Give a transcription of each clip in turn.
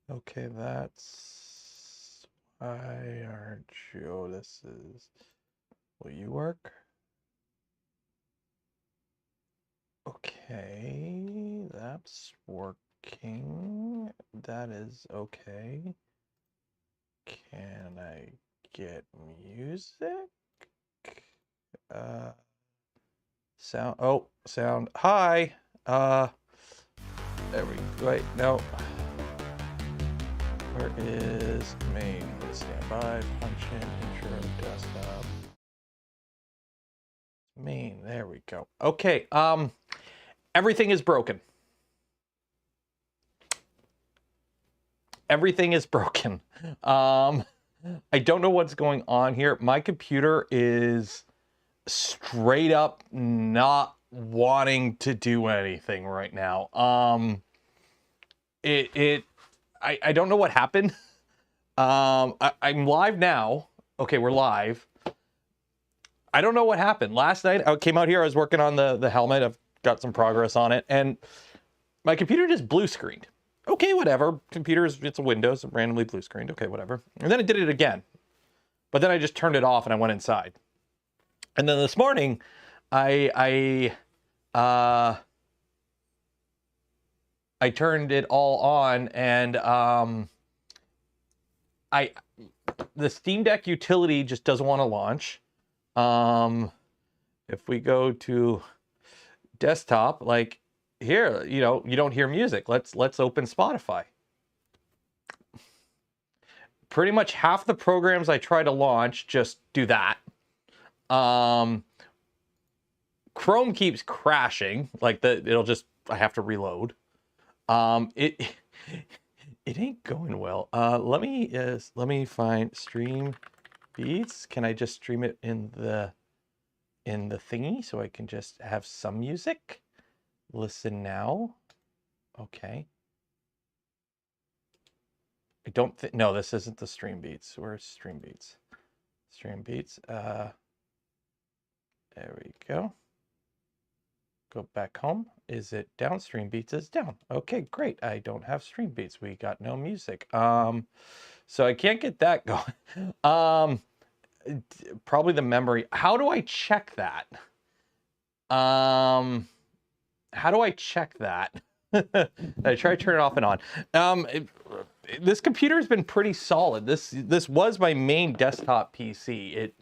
Okay, that's why aren't you? This is. Will you work? Okay, that's working. That is okay. Can I get music? Uh, sound. Oh, sound. Hi. There we go. Wait, no. Where is main? Stand by. Punch in. Intro. Desktop. Main. There we go. Okay. Everything is broken. Everything is broken. I don't know what's going on here. My computer is straight up not wanting to do anything right now. I don't know what happened. I'm live now. Okay, we're live. I don't know what happened. Last night I came out here, I was working on the helmet. I've got some progress on it, and my computer just blue screened. Okay, whatever. Computers, it's a Windows, randomly blue screened. Okay, whatever. And then it did it again. But then I just turned it off and I went inside. And then this morning, I turned it all on, and the Steam Deck utility just doesn't want to launch. If we go to desktop, like here, you don't hear music. Let's open Spotify. Pretty much half the programs I try to launch just do that. Chrome keeps crashing. Like I have to reload. It ain't going well. Let me find stream beats. Can I just stream it in the thingy so I can just have some music? Listen now. Okay. I don't think, no, this isn't the stream beats. Where's stream beats? Stream beats. There we go. Go back home. Is it down? Stream beats is down. Okay, great. I don't have stream beats. We got no music. So I can't get that going. Probably the memory. How do I check that? How do I check that? I try to turn it off and on. This computer has been pretty solid. This was my main desktop PC.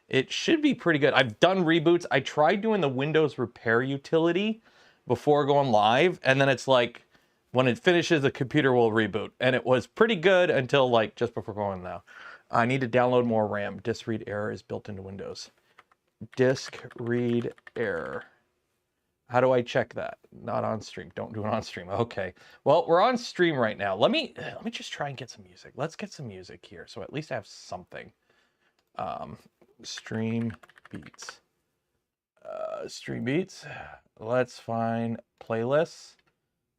It should be pretty good. I've done reboots. I tried doing the Windows repair utility before going live, and then it's like when it finishes, the computer will reboot, and it was pretty good until like just before going now. I need to download more RAM. Disk read error is built into Windows. Disk read error. How do I check that? Not on stream. Don't do it on stream. Okay. Well, we're on stream right now. Let me just try and get some music. Let's get some music here, so at least I have something. Stream beats. Stream beats. Let's find playlists.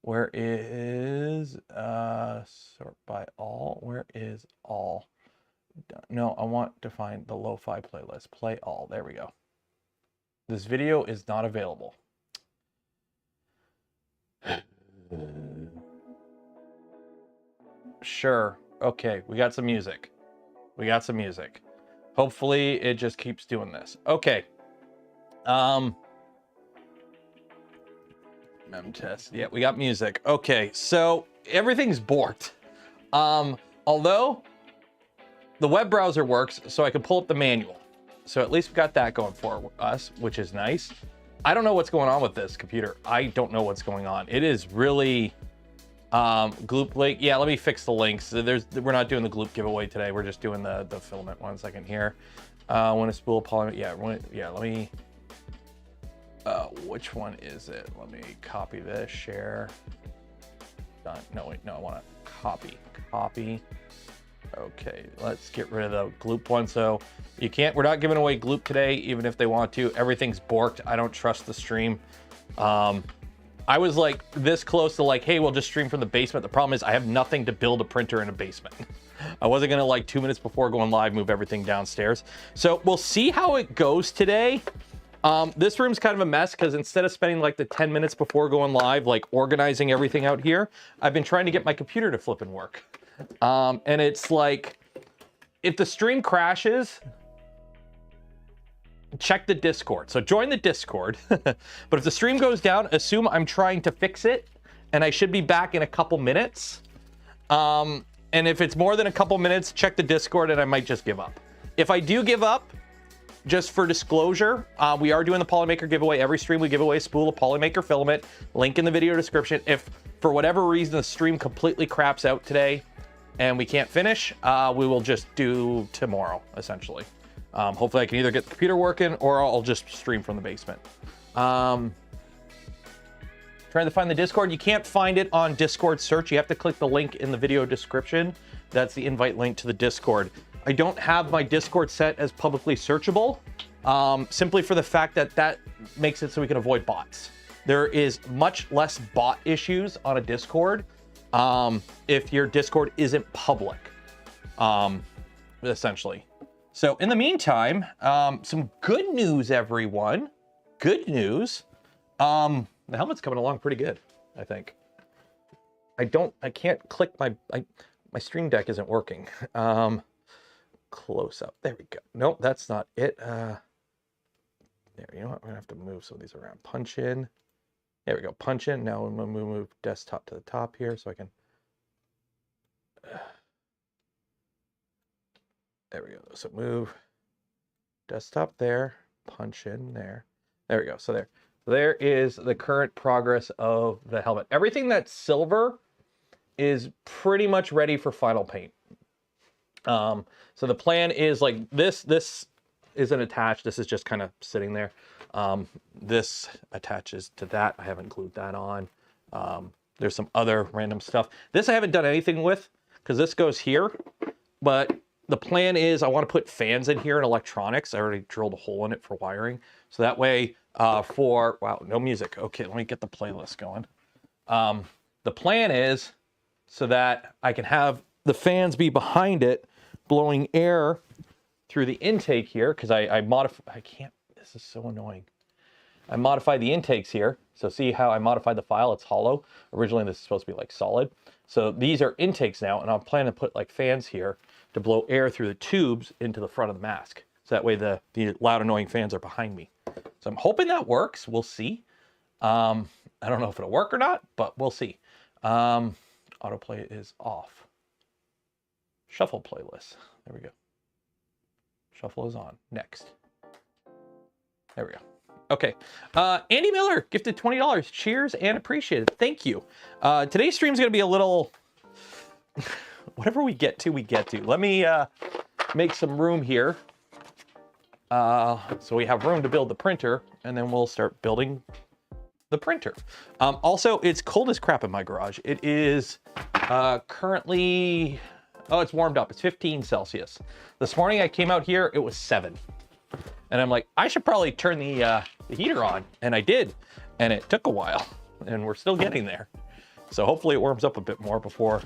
Where is sort by all? Where is all? No, I want to find the lo-fi playlist. Play all. There we go. This video is not available. Sure. Okay, we got some music. We got some music. Hopefully it just keeps doing this. Okay. Mem test. Yeah, we got music. Okay, so everything's borked. Although the web browser works, so I can pull up the manual. So at least we got that going for us, which is nice. I don't know what's going on with this computer. I don't know what's going on. It is really Gloop link. Yeah, let me fix the links. We're not doing the Gloop giveaway today. We're just doing the filament. 1 second here. When a spool polymer. Yeah, let me. Which one is it? Let me copy this. Share. Done. No, wait. No, I want to copy. Copy. Okay, let's get rid of the Gloop one. So you can't. We're not giving away Gloop today, even if they want to. Everything's borked. I don't trust the stream. I was like this close to like, hey, we'll just stream from the basement. The problem is I have nothing to build a printer in a basement. I wasn't gonna like 2 minutes before going live move everything downstairs. So we'll see how it goes today. This room's kind of a mess because instead of spending like the 10 minutes before going live, like organizing everything out here, I've been trying to get my computer to flip and work. And it's like, if the stream crashes, check the Discord. So join the Discord. But if the stream goes down, assume I'm trying to fix it and I should be back in a couple minutes. And if it's more than a couple minutes, check the Discord and I might just give up. If I do give up, just for disclosure, we are doing the Polymaker giveaway. Every stream we give away a spool of Polymaker filament. Link in the video description. If for whatever reason the stream completely craps out today and we can't finish, we will just do tomorrow, essentially. Hopefully I can either get the computer working or I'll just stream from the basement. Trying to find the Discord. You can't find it on Discord search. You have to click the link in the video description. That's the invite link to the Discord. I don't have my Discord set as publicly searchable, simply for the fact that that makes it so we can avoid bots. There is much less bot issues on a Discord if your Discord isn't public, essentially. So in the meantime, some good news, everyone. Good news. The helmet's coming along pretty good, I think. I can't click my stream deck isn't working. Close up. There we go. Nope, that's not it. There, you know what? We're gonna have to move some of these around. Punch in. There we go. Punch in. Now I'm gonna move desktop to the top here so I can. There we go. So move desktop there. Punch in there. There we go. So there is the current progress of the helmet. Everything that's silver is pretty much ready for final paint. So the plan is like this isn't attached. This is just kind of sitting there. This attaches to that. I haven't glued that on. There's some other random stuff. This I haven't done anything with because this goes here, but the plan is I want to put fans in here and electronics. I already drilled a hole in it for wiring. So that way wow, no music. Okay, let me get the playlist going. The plan is so that I can have the fans be behind it, blowing air through the intake here, because I can't, this is so annoying. I modified the intakes here. So see how I modified the file, it's hollow. Originally this is supposed to be like solid. So these are intakes now, and I'm planning to put like fans here to blow air through the tubes into the front of the mask. So that way the loud annoying fans are behind me. So I'm hoping that works, we'll see. I don't know if it'll work or not, but we'll see. Autoplay is off. Shuffle playlist. There we go. Shuffle is on. Next. There we go. Okay. Andy Miller gifted $20. Cheers and appreciate it. Thank you. Today's stream is going to be a little... whatever we get to, we get to. Let me make some room here. So we have room to build the printer, and then we'll start building the printer. Also, it's cold as crap in my garage. It is currently... Oh, it's warmed up. It's 15 Celsius. This morning I came out here, it was 7. And I'm like, I should probably turn the heater on. And I did. And it took a while. And we're still getting there. So hopefully it warms up a bit more before.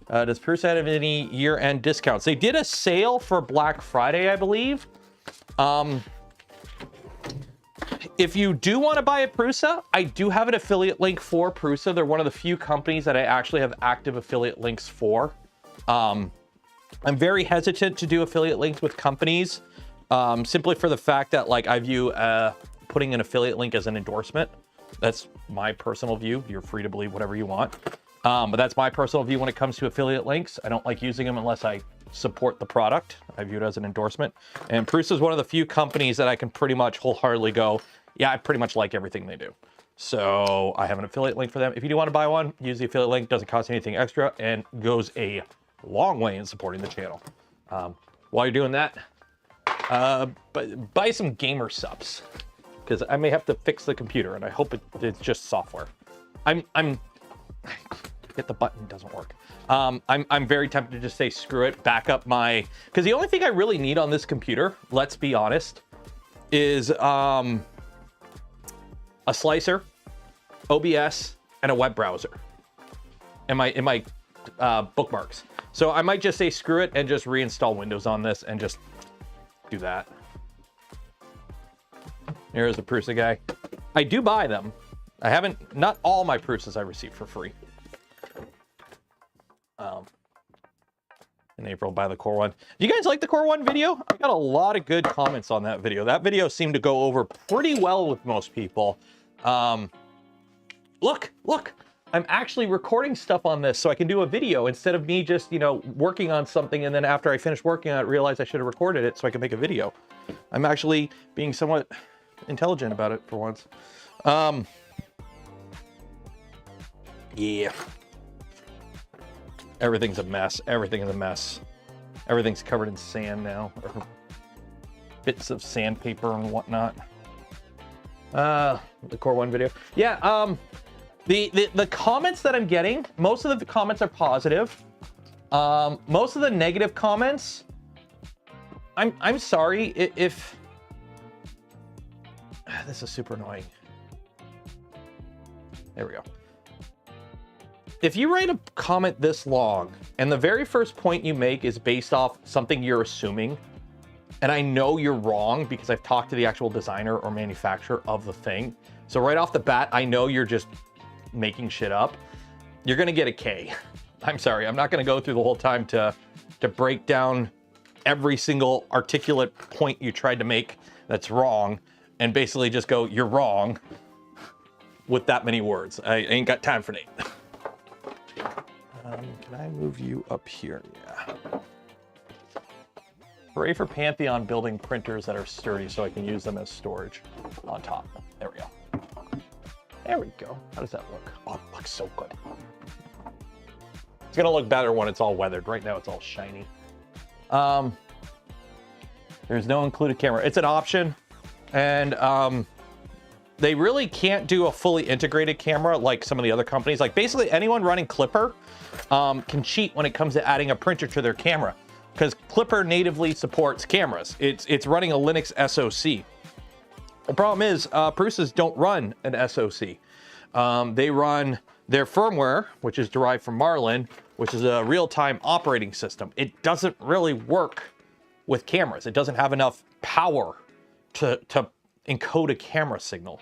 Does Prusa have any year-end discounts? They did a sale for Black Friday, I believe. If you do want to buy a Prusa, I do have an affiliate link for Prusa. They're one of the few companies that I actually have active affiliate links for. I'm very hesitant to do affiliate links with companies, simply for the fact that like I view putting an affiliate link as an endorsement. That's my personal view. You're free to believe whatever you want. But that's my personal view when it comes to affiliate links. I don't like using them unless I support the product. I view it as an endorsement. And Prusa is one of the few companies that I can pretty much wholeheartedly go, yeah, I pretty much like everything they do. So I have an affiliate link for them. If you do want to buy one, use the affiliate link. Doesn't cost anything extra and goes a long way in supporting the channel. While you're doing that, but buy some gamer subs, because I may have to fix the computer, and I hope it's just software. I'm hit the button, doesn't work. I'm very tempted to just say screw it, back up my, because the only thing I really need on this computer, let's be honest, is a slicer, OBS, and a web browser, and my bookmarks. So I might just say screw it and just reinstall Windows on this and just do that. Here's the Prusa guy. I do buy them. I haven't, not all my Prusas I received for free. In April, buy the Core One. Do you guys like the Core One video? I got a lot of good comments on that video. That video seemed to go over pretty well with most people. Look, I'm actually recording stuff on this so I can do a video instead of me just, you know, working on something and then after I finish working on it, realize I should have recorded it so I can make a video. I'm actually being somewhat intelligent about it for once. Yeah. Everything's a mess. Everything is a mess. Everything's covered in sand now, or bits of sandpaper and whatnot. The Core One video. Yeah. The comments that I'm getting, most of the comments are positive. Most of the negative comments, I'm sorry if this is super annoying. There we go. If you write a comment this long and the very first point you make is based off something you're assuming, and I know you're wrong because I've talked to the actual designer or manufacturer of the thing. So right off the bat, I know you're just making shit up. You're gonna get a K. I'm sorry, I'm not gonna go through the whole time to break down every single articulate point you tried to make that's wrong and basically just go, you're wrong with that many words. I ain't got time for that. Can I move you up here? Yeah. Hooray for Pantheon building printers that are sturdy so I can use them as storage on top. There we go. There we go. How does that look? Oh, it looks so good. It's gonna look better when it's all weathered. Right now it's all shiny. There's no included camera. It's an option, and they really can't do a fully integrated camera like some of the other companies. Like basically anyone running Klipper can cheat when it comes to adding a printer to their camera, because Klipper natively supports cameras. It's running a Linux SoC. The problem is Prusas don't run an SoC. They run their firmware, which is derived from Marlin, which is a real-time operating system. It doesn't really work with cameras. It doesn't have enough power to encode a camera signal.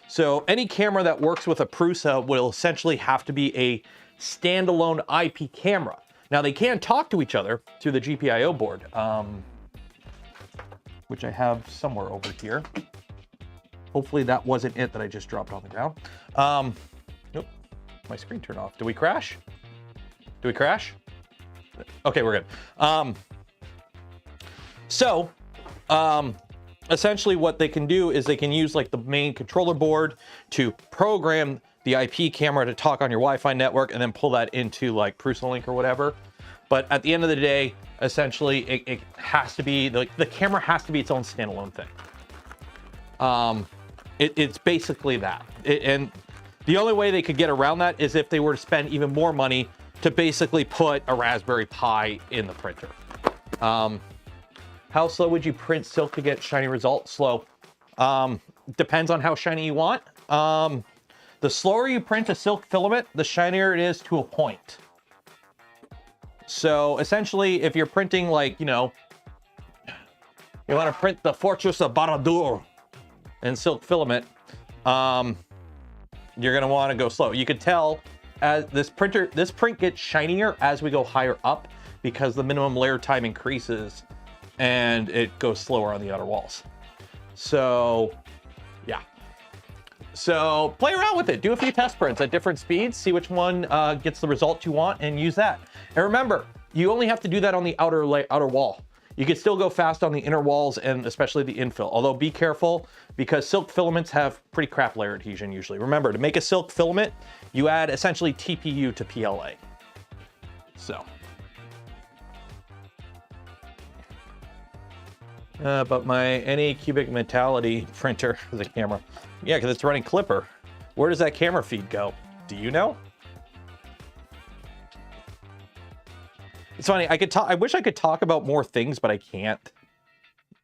So any camera that works with a Prusa will essentially have to be a standalone IP camera. Now they can talk to each other through the GPIO board, which I have somewhere over here. Hopefully that wasn't it that I just dropped on the ground. Nope, my screen turned off. Do we crash? Do we crash? Okay, we're good. Essentially what they can do is they can use like the main controller board to program the IP camera to talk on your Wi-Fi network and then pull that into like Prusa Link or whatever. But at the end of the day, essentially it has to be, the camera has to be its own standalone thing. It's basically that. And the only way they could get around that is if they were to spend even more money to basically put a Raspberry Pi in the printer. How slow would you print silk to get shiny results? Slow. Depends on how shiny you want. The slower you print a silk filament, the shinier it is to a point. So essentially, if you're printing like, you know, you want to print the Fortress of Barad-dûr in silk filament, you're going to want to go slow. You can tell as this print gets shinier as we go higher up because the minimum layer time increases and it goes slower on the outer walls. So yeah. So play around with it. Do a few test prints at different speeds. See which one gets the result you want and use that. And remember, you only have to do that on the outer wall. You can still go fast on the inner walls and especially the infill. Although be careful because silk filaments have pretty crap layer adhesion usually. Remember, to make a silk filament, you add essentially TPU to PLA. So. But my Anycubic Mentality printer is a camera. Yeah, because it's running Klipper. Where does that camera feed go? Do you know? It's funny, I wish I could talk about more things, but I can't.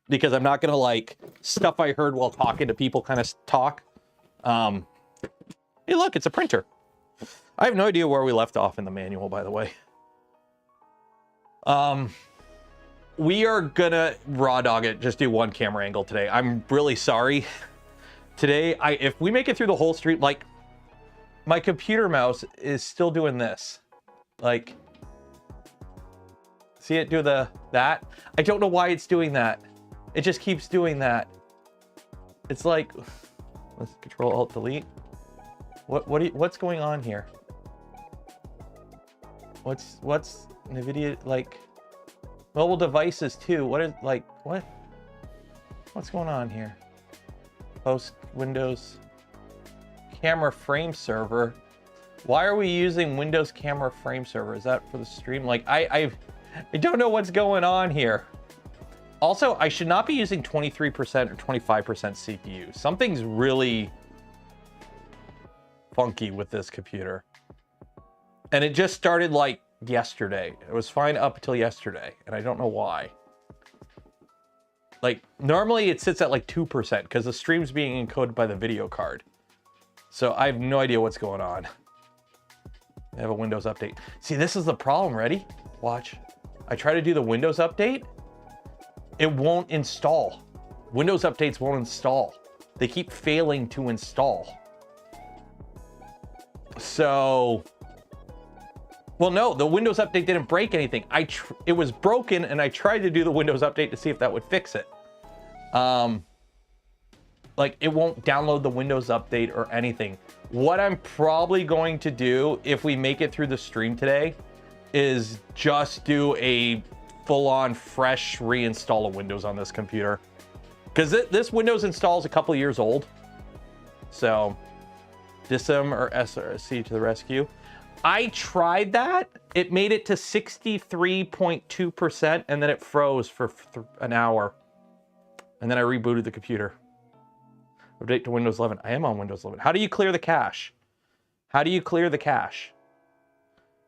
Because I'm not gonna like stuff I heard while talking to people kind of talk. Hey look, it's a printer. I have no idea where we left off in the manual, by the way. We are gonna raw dog it, just do one camera angle today. I'm really sorry. Today, if we make it through the whole stream, like, my computer mouse is still doing this. Like, see it do that? I don't know why it's doing that. It just keeps doing that. It's like, let's Control Alt Delete. What's going on here? What's NVIDIA, like, mobile devices too? What's going on here? Host Windows camera frame server. Why are we using Windows camera frame server? Is that for the stream? Like, I don't know what's going on here. Also, I should not be using 23% or 25% CPU. Something's really funky with this computer. And it just started like yesterday. It was fine up until yesterday, and I don't know why. Like, normally it sits at like 2% because the stream's being encoded by the video card. So I have no idea what's going on. I have a Windows update. See, this is the problem. Ready? Watch. I try to do the Windows update. It won't install. Windows updates won't install. They keep failing to install. So, well, no, the Windows update didn't break anything. It was broken, and I tried to do the Windows update to see if that would fix it. Like, it won't download the Windows update or anything. What I'm probably going to do if we make it through the stream today is just do a full-on fresh reinstall of Windows on this computer, because this Windows install is a couple of years old. So Dism or SRC to the rescue. I tried that. It made it to 63.2%, and then it froze for an hour, and then I rebooted the computer. Update to Windows 11. I am on Windows 11. How do you clear the cache? How do you clear the cache?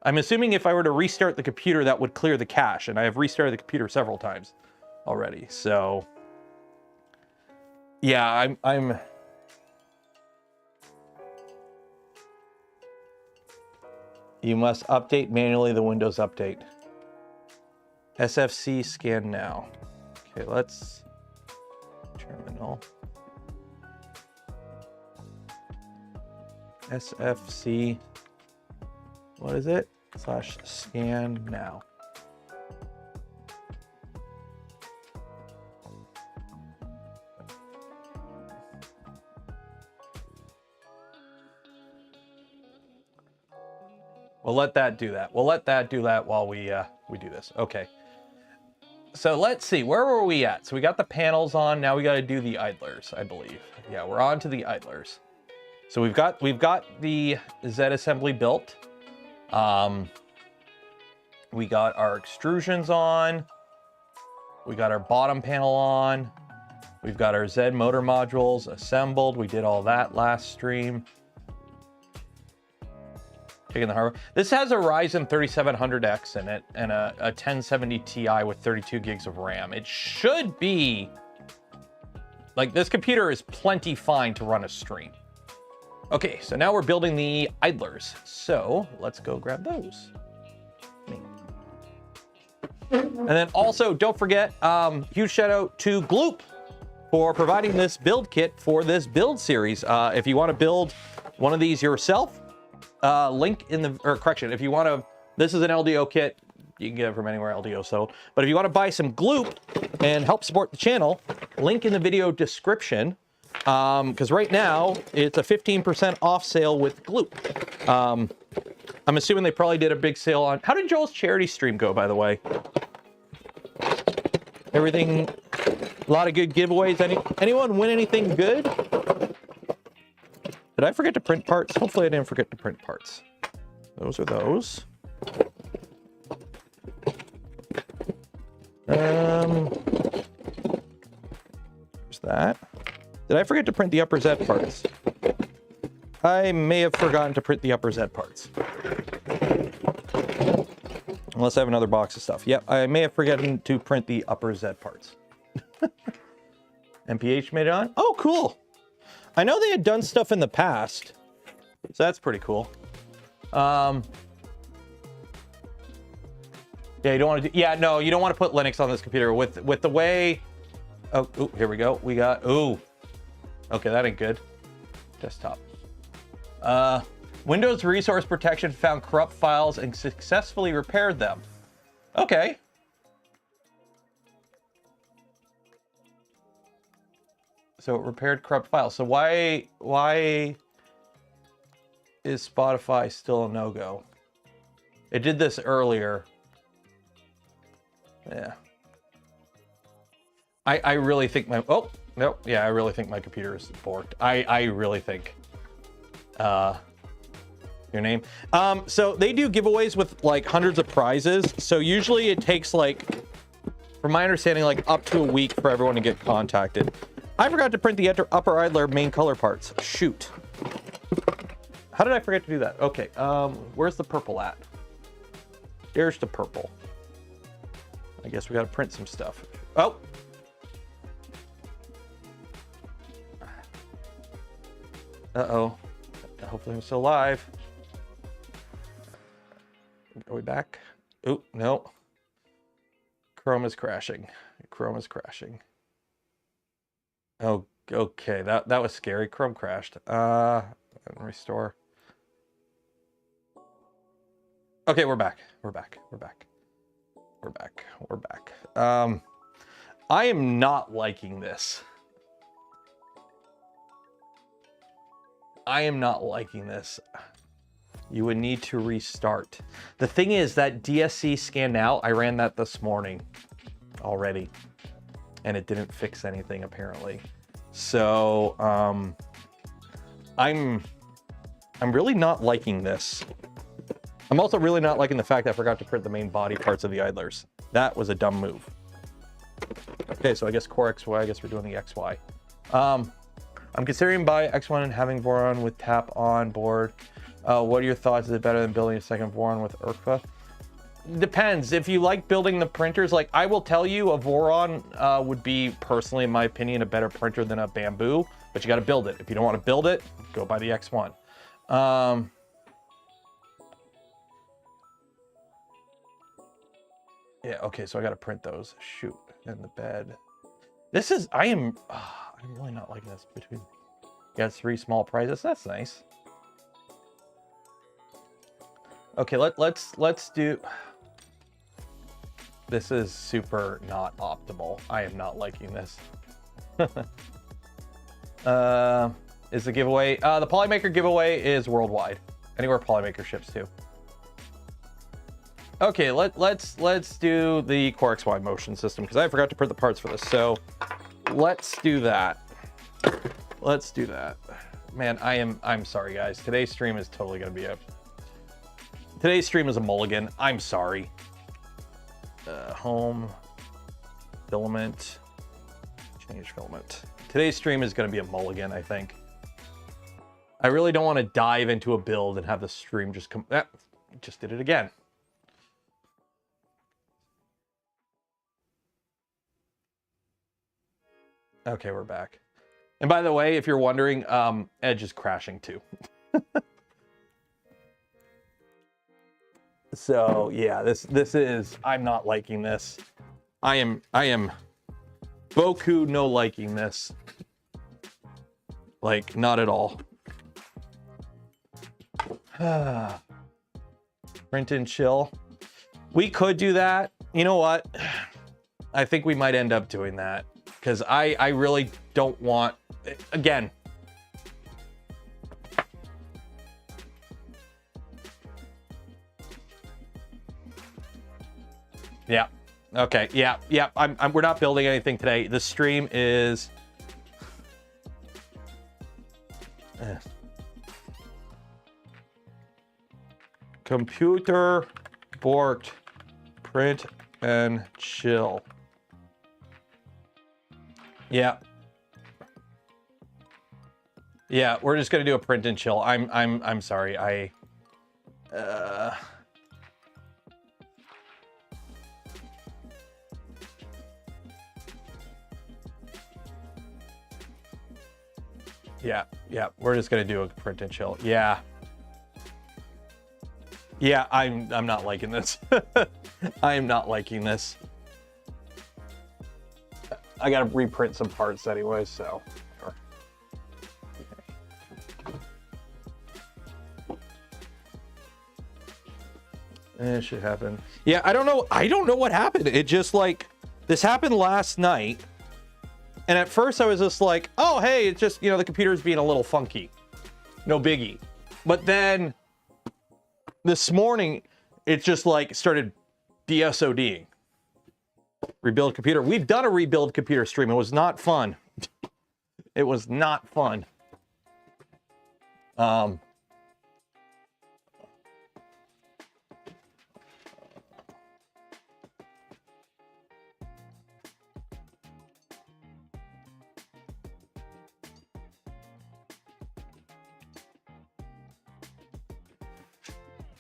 I'm assuming if I were to restart the computer, that would clear the cache, and I have restarted the computer several times already. So, yeah, I'm. You must update manually the Windows update. SFC scan now. Okay, let's terminal. SFC. What is it? /scan now. We'll let that do that. We'll let that do that while we do this. Okay. So let's see. Where were we at? So we got the panels on. Now we got to do the idlers, I believe. Yeah, we're on to the idlers. So we've got the Z assembly built. We got our extrusions on. We got our bottom panel on. We've got our Z motor modules assembled. We did all that last stream. Taking the hardware. This has a Ryzen 3700X in it and a 1070 Ti with 32 gigs of RAM. It should be, like, this computer is plenty fine to run a stream. Okay, so now we're building the idlers. So let's go grab those. And then also, don't forget, huge shout out to Gloop for providing this build kit for this build series. If you want to build one of these yourself, link in the, or correction, if you want to, this is an LDO kit. You can get it from anywhere LDO sold. But if you want to buy some Gloop and help support the channel, link in the video description. Because right now it's a 15% off sale with Gloop. I'm assuming they probably did a big sale on. How did Joel's charity stream go, by the way? Everything, a lot of good giveaways. Anyone win anything good? Did I forget to print parts? Hopefully I didn't forget to print parts. Those are those. There's that. Did I forget to print the upper Z parts? I may have forgotten to print the upper Z parts. Unless I have another box of stuff. Yep, I may have forgotten to print the upper Z parts. MPH made it on? Oh, cool. I know they had done stuff in the past. So that's pretty cool. Yeah, you don't want to do, yeah, no, you don't want to put Linux on this computer with the way, oh, ooh, here we go. We got, ooh. Okay, that ain't good. Desktop. Windows Resource Protection found corrupt files and successfully repaired them. Okay. So it repaired corrupt files. So why is Spotify still a no-go? It did this earlier. Yeah. I really think my... Oh, no. Yeah, I really think my computer is borked. I really think... your name. So they do giveaways with like hundreds of prizes. So usually it takes like, from my understanding, like up to a week for everyone to get contacted. I forgot to print the upper idler main color parts. Shoot. How did I forget to do that? Okay, where's the purple at? There's the purple. I guess we gotta print some stuff. Oh! Uh-oh. Hopefully I'm still alive. Are we back? Oh, no. Chrome is crashing. Chrome is crashing. Oh, okay. That was scary. Chrome crashed. Restore. Okay, we're back. We're back. We're back. We're back. We're back. I am not liking this. I am not liking this. You would need to restart. The thing is that DSC scan now, I ran that this morning already, and it didn't fix anything apparently. So I'm really not liking this. I'm also really not liking the fact that I forgot to print the main body parts of the idlers. That was a dumb move. Okay, so I guess core XY, I guess we're doing the XY. I'm considering buying X1 and having Voron with tap on board. What are your thoughts? Is it better than building a second Voron with ERCFA? Depends. If you like building the printers, like I will tell you, a Voron would be, personally, in my opinion, a better printer than a Bamboo, but you got to build it. If you don't want to build it, go buy the X1. Yeah, okay, so I got to print those. Shoot, in the bed. This is, I'm really not liking this. Between, you got 3 small prizes. That's nice. Okay, let's do. This is super not optimal. I am not liking this. Is the giveaway? The Polymaker giveaway is worldwide. Anywhere Polymaker ships to. Okay, let's do the Core XY motion system because I forgot to print the parts for this. So let's do that. Let's do that. Man, I'm sorry guys. Today's stream is totally gonna be today's stream is a mulligan. I'm sorry. Home filament, change filament. Today's stream is gonna be a mulligan, I think. I really don't want to dive into a build and have the stream just come. Just did it again. Okay, we're back. And by the way, if you're wondering, Edge is crashing too. So yeah, this is, I'm not liking this. I am Boku no liking this. Like, not at all. Print and chill. We could do that. You know what? I think we might end up doing that. Because I really don't want, again. Yeah. Okay. Yeah. Yeah. We're not building anything today. The stream is. Computer, Borked, print and chill. Yeah. Yeah, we're just gonna do a print and chill. I'm sorry. Yeah, we're just gonna do a print and chill. Yeah. Yeah, I'm not liking this. I am not liking this. I gotta reprint some parts anyway, so. It should happen. Yeah, I don't know. I don't know what happened. It just like, this happened last night. And at first I was just like, oh, hey, it's just, you know, the computer's being a little funky. No biggie. But then this morning, it just like started DSODing. Rebuild computer. We've done a rebuild computer stream. It was not fun. It was not fun.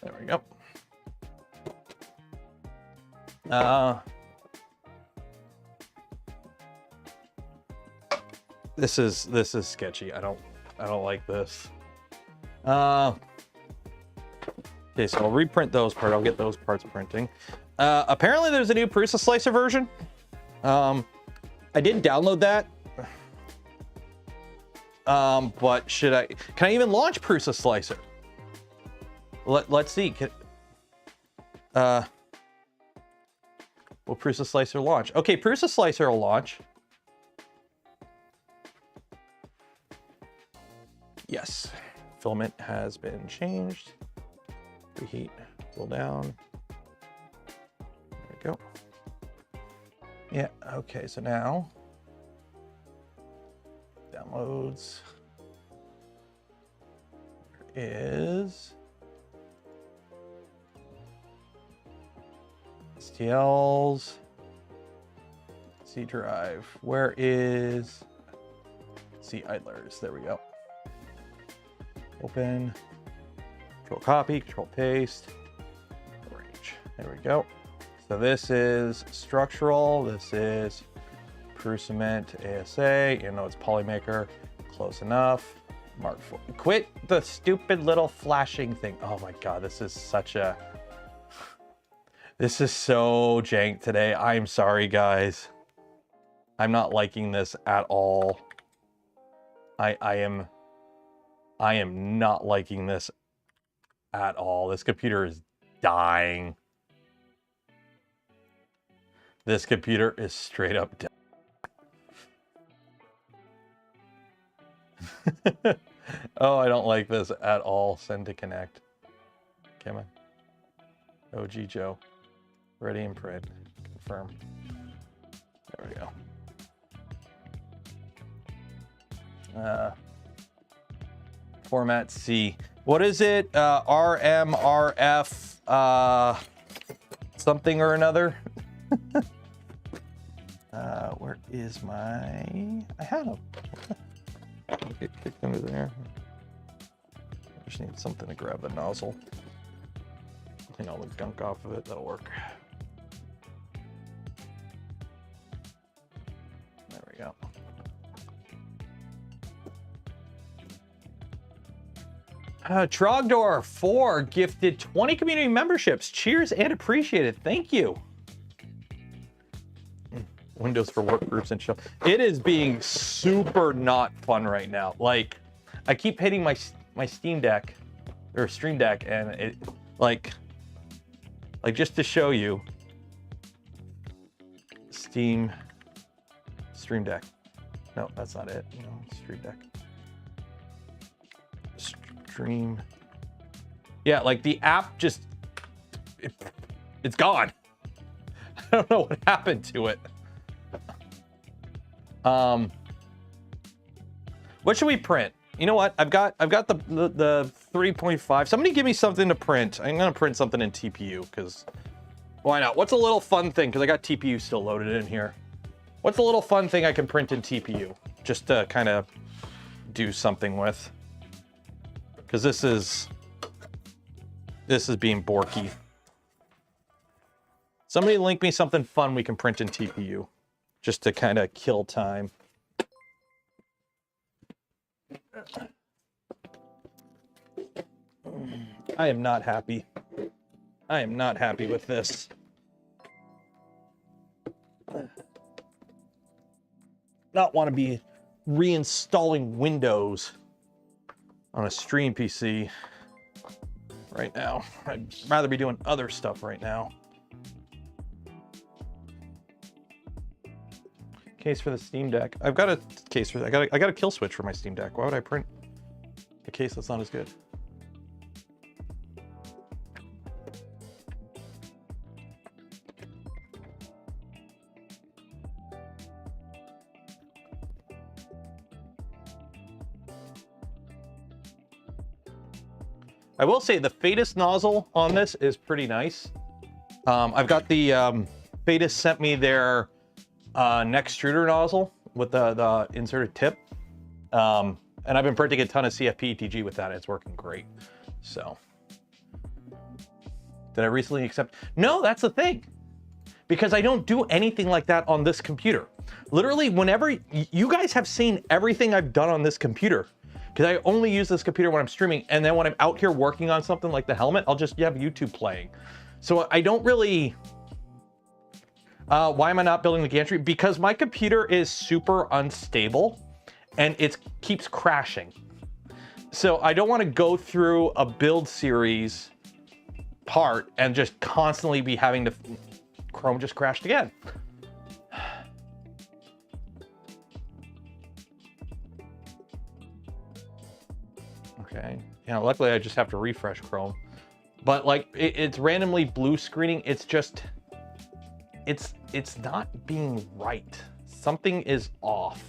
There we go. This is sketchy. I don't like this. Okay, so I'll reprint those parts. I'll get those parts printing. Apparently there's a new Prusa Slicer version. I did download that. But can I even launch Prusa Slicer? Let's see. Will Prusa Slicer launch? Okay, Prusa Slicer will launch. Yes, filament has been changed. Reheat, cool down. There we go. Yeah, okay, so now downloads. There is STLs, C drive. Where is C idlers? There we go. Open, control copy, control paste, arrange. There we go. So this is structural. This is Prusament ASA. You know it's Polymaker. Close enough. Mark 4. Quit the stupid little flashing thing. Oh my god, this is such a. This is so jank today. I'm sorry, guys. I'm not liking this at all. I am not liking this at all. This computer is dying. This computer is straight up dying. Oh, I don't like this at all. Send to connect. Come on. OG Joe. Ready and print. Confirm. There we go. Format C. What is it? RMRF something or another. Where is my? I had a. Get kicked under there. I just need something to grab the nozzle. Clean all the gunk off of it. That'll work. There we go. Trogdor 4 gifted 20 community memberships. Cheers and appreciated. Thank you. Windows for work groups and show. It is being super not fun right now. Like, I keep hitting my Steam Deck or Stream Deck, and it like just to show you, Stream Deck. No, that's not it. No, Stream Deck. Stream. Yeah, like the app just it's gone. I don't know what happened to it. What should we print? You know what? I've got the 3.5. Somebody give me something to print. I'm gonna print something in TPU because why not? What's a little fun thing? Because I got TPU still loaded in here. What's a little fun thing I can print in TPU just to kind of do something with? Because this is being borky. Somebody link me something fun we can print in TPU just to kind of kill time. I am not happy. I am not happy with this. Not want to be reinstalling Windows on a stream PC right now. I'd rather be doing other stuff right now. Case for the Steam Deck. I've got a case for that. I got a kill switch for my Steam Deck. Why would I print a case that's not as good? I will say the Fadus nozzle on this is pretty nice. I've got the Fadus sent me their neck extruder nozzle with the inserted tip. And I've been printing a ton of CFP ETG with that. It's working great. So, did I recently accept? No, that's the thing. Because I don't do anything like that on this computer. Literally, whenever you guys have seen everything I've done on this computer, because I only use this computer when I'm streaming, and then when I'm out here working on something like the helmet, I'll just have YouTube playing. So I don't really... why am I not building the gantry? Because my computer is super unstable, and it keeps crashing. So I don't want to go through a build series part and just constantly be having to... Chrome just crashed again. Okay. Yeah, luckily I just have to refresh Chrome. But like it's randomly blue screening. It's just it's not being right. Something is off.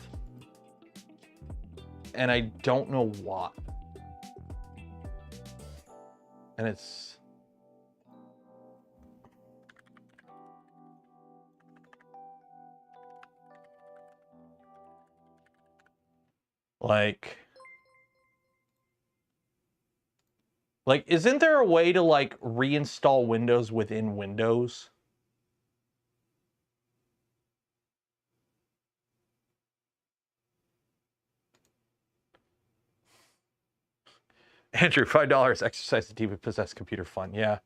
And I don't know what. And it's like, isn't there a way to like reinstall Windows within Windows? Andrew, $5 exercise the demon possessed computer fun. Yeah.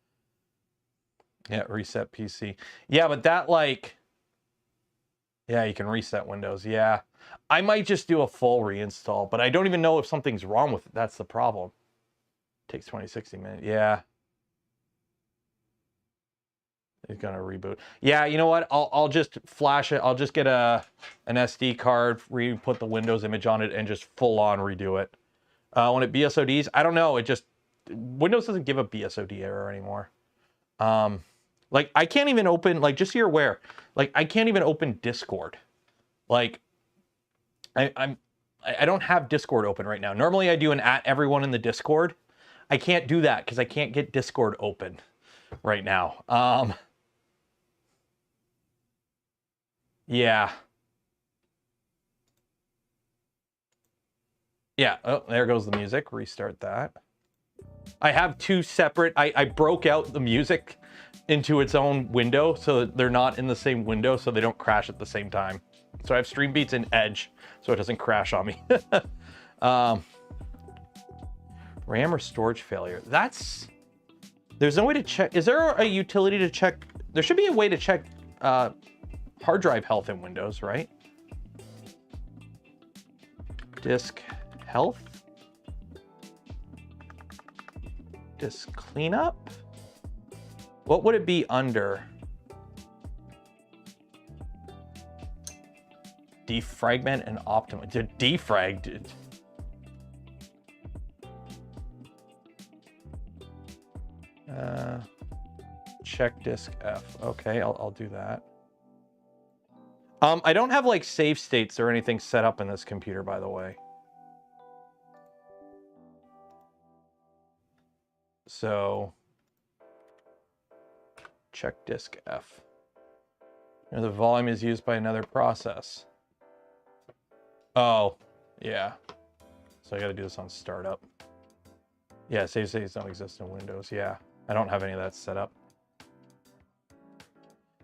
Yeah, reset PC. Yeah, but that like, yeah, you can reset Windows. Yeah. I might just do a full reinstall, but I don't even know if something's wrong with it. That's the problem. Takes 20, 60 minutes. Yeah. It's gonna reboot. Yeah, you know what? I'll just flash it. I'll just get an SD card, put the Windows image on it, and just full on redo it. When it BSODs, I don't know. It just Windows doesn't give a BSOD error anymore. Like I can't even open, like, just so you're aware, like I can't even open Discord. Like I don't have Discord open right now. Normally I do an @ everyone in the Discord. I can't do that because I can't get Discord open right now. Yeah. Yeah, oh, there goes the music. Restart that. I have two separate, I broke out the music into its own window so that they're not in the same window so they don't crash at the same time. So I have Stream Beats in Edge so it doesn't crash on me. RAM or storage failure. There's no way to check. Is there a utility to check? There should be a way to check hard drive health in Windows, right? Disk health. Disk cleanup. What would it be under? Defragment and optimize. Defrag, dude. Check disk F. Okay, I'll do that. I don't have like save states or anything set up in this computer, by the way. So check disk F. And the volume is used by another process. Oh, yeah. So I got to do this on startup. Yeah, save states don't exist in Windows. Yeah, I don't have any of that set up.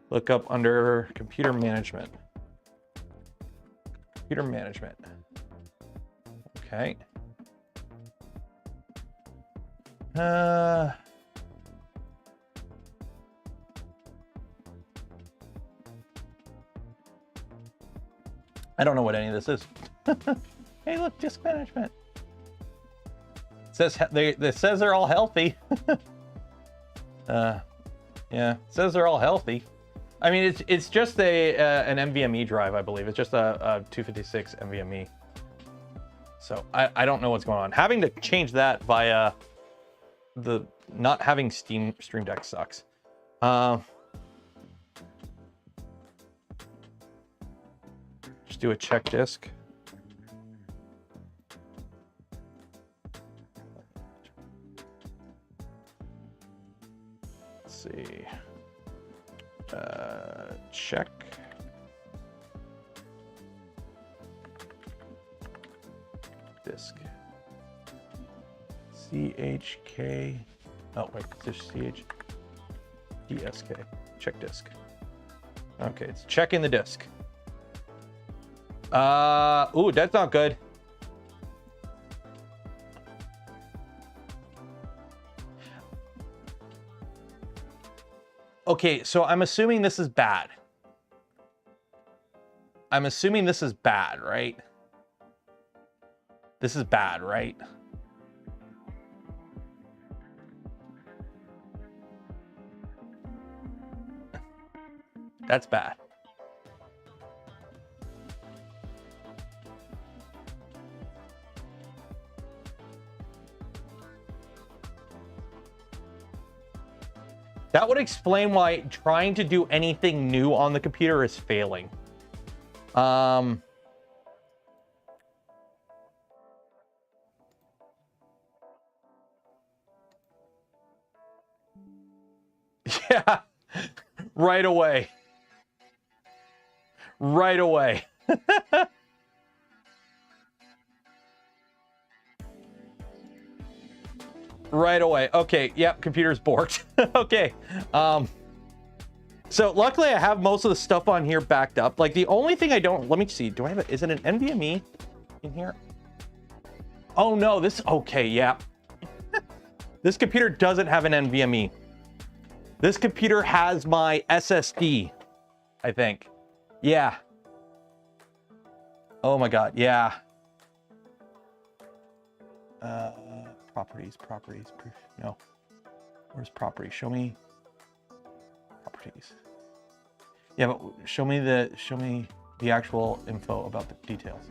Look up under computer management. Computer management. Okay. I don't know what any of this is. Hey, look, disk management. It says it says they're all healthy. Yeah, it says they're all healthy. I mean, it's just an NVMe drive, I believe. It's just a 256 NVMe. So I don't know what's going on. Having to change that via the not having Stream Deck sucks. Just do a check disk. Let's see. Check. Disk. CHK. Oh wait, just CHDSK. Check disk. Okay, it's checking the disk. Ooh, that's not good. Okay, so I'm assuming this is bad. I'm assuming this is bad, right? This is bad, right? That's bad. That would explain why trying to do anything new on the computer is failing. Yeah, right away. Right away. Right away. Okay, yep, computer's borked. Okay. So luckily I have most of the stuff on here backed up. Like the only thing I don't, let me see, do I have is it an NVMe in here? Oh no, okay, yeah. This computer doesn't have an NVMe. This computer has my SSD, I think. Yeah. Oh my God, yeah. Properties, no. Where's properties? Show me properties. Yeah, but show me the actual info about the details.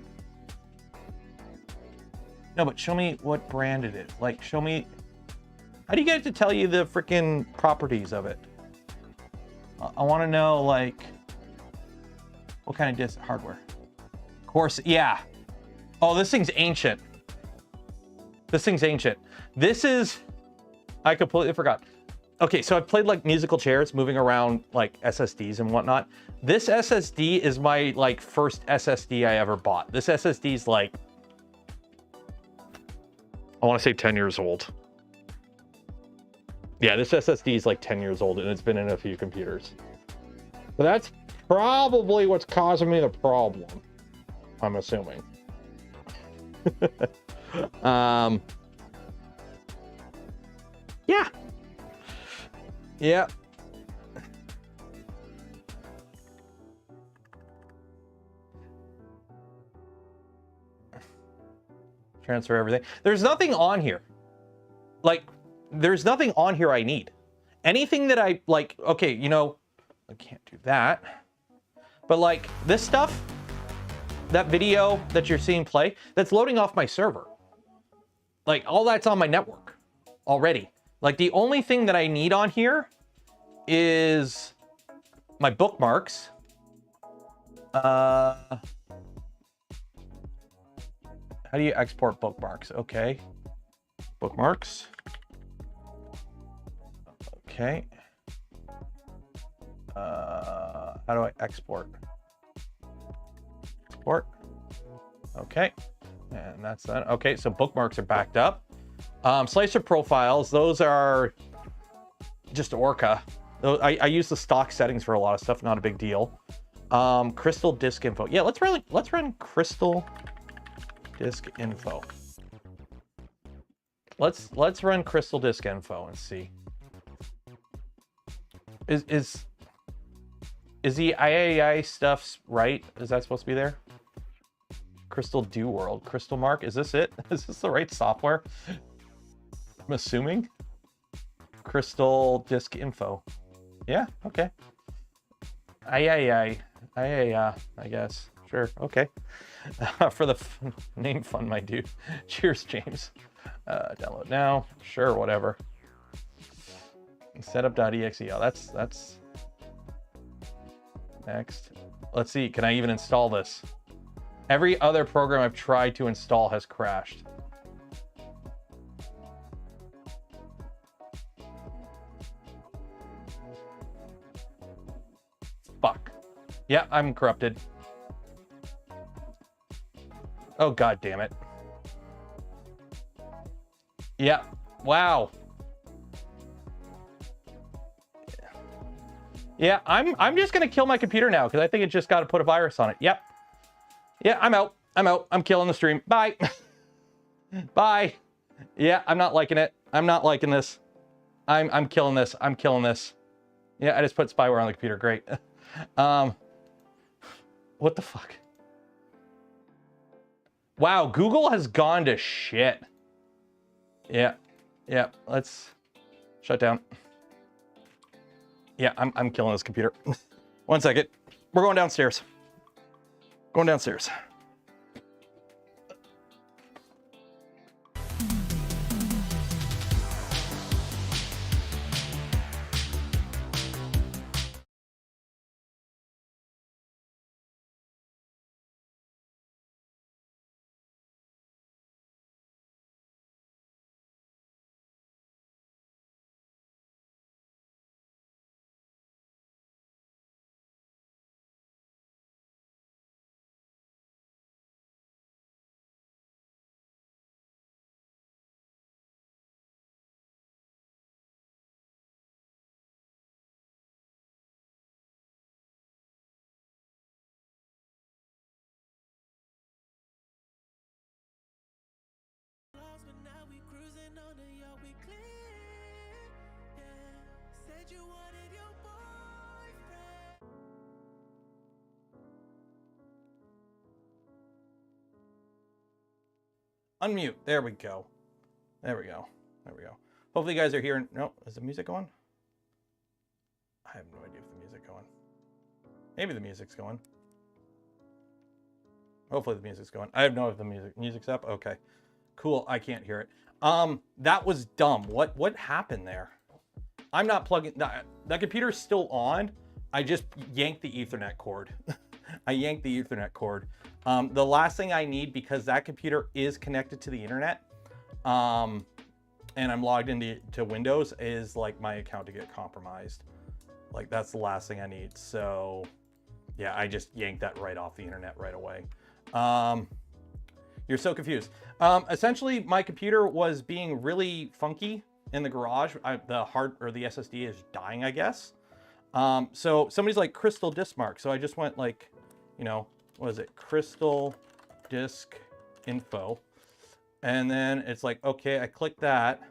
No, but show me what brand it is. Like, show me, how do you get it to tell you the freaking properties of it? I want to know, like, what kind of disk hardware? Of course, yeah. Oh, this thing's ancient. This thing's ancient. This is, I completely forgot. Okay, so I've played like musical chairs, moving around like SSDs and whatnot. This SSD is my like first SSD I ever bought. This SSD is like, I want to say 10 years old. Yeah, this SSD is like 10 years old and it's been in a few computers. But that's probably what's causing me the problem, I'm assuming. Yeah. Yeah. Transfer everything. There's nothing on here. Like, there's nothing on here I need. Anything that I, like, okay, you know, I can't do that. But like, this stuff, that video that you're seeing play, that's loading off my server. Like, all that's on my network already. Like, the only thing that I need on here is my bookmarks. How do you export bookmarks? Okay. Bookmarks. Okay. How do I export? Export. Okay. And that's that. Okay, so bookmarks are backed up. Slicer profiles, those are just Orca. I use the stock settings for a lot of stuff, not a big deal. Crystal disk info. Yeah, let's run crystal disk info. Let's run crystal disk info and see. Is the III stuff right? Is that supposed to be there? Crystal Do World, Crystal Mark. Is this it? Is this the right software? I'm assuming. crystal disk info. Yeah, okay. I guess. Sure, okay. For the name fun, my dude. Cheers, James. Download now. Sure, whatever. Setup.exe. Oh, that's next. Let's see, can I even install this? Every other program I've tried to install has crashed. Fuck. Yeah, I'm corrupted. Oh, god damn it. Yeah. Wow. Yeah, I'm just gonna kill my computer now because I think it just got to put a virus on it. Yep. Yeah, I'm out. I'm killing the stream. Bye. Bye. Yeah, I'm not liking it. I'm not liking this. I'm killing this. I'm killing this. Yeah, I just put spyware on the computer. Great. What the fuck? Wow, Google has gone to shit. Yeah. Yeah, let's shut down. Yeah, I'm killing this computer. 1 second. We're going downstairs. Going downstairs. Unmute. There we go. There we go. There we go. Hopefully you guys are hearing. No, is the music going? I have no idea if the music's going. Maybe the music's going. Hopefully the music's going. I have no idea if the music's up. Okay. Cool. I can't hear it. That was dumb. What happened there? I'm not plugging that computer's still on. I just yanked the Ethernet cord. I yanked the Ethernet cord. The last thing I need, because that computer is connected to the internet, and I'm logged into Windows, is like my account to get compromised. Like that's the last thing I need. So yeah, I just yanked that right off the internet right away. You're so confused. Essentially, my computer was being really funky in the garage. The SSD is dying, I guess. So somebody's like Crystal Disk Mark. So I just went like, you know, what is it? Crystal Disk Info. And then it's like, okay, I clicked that.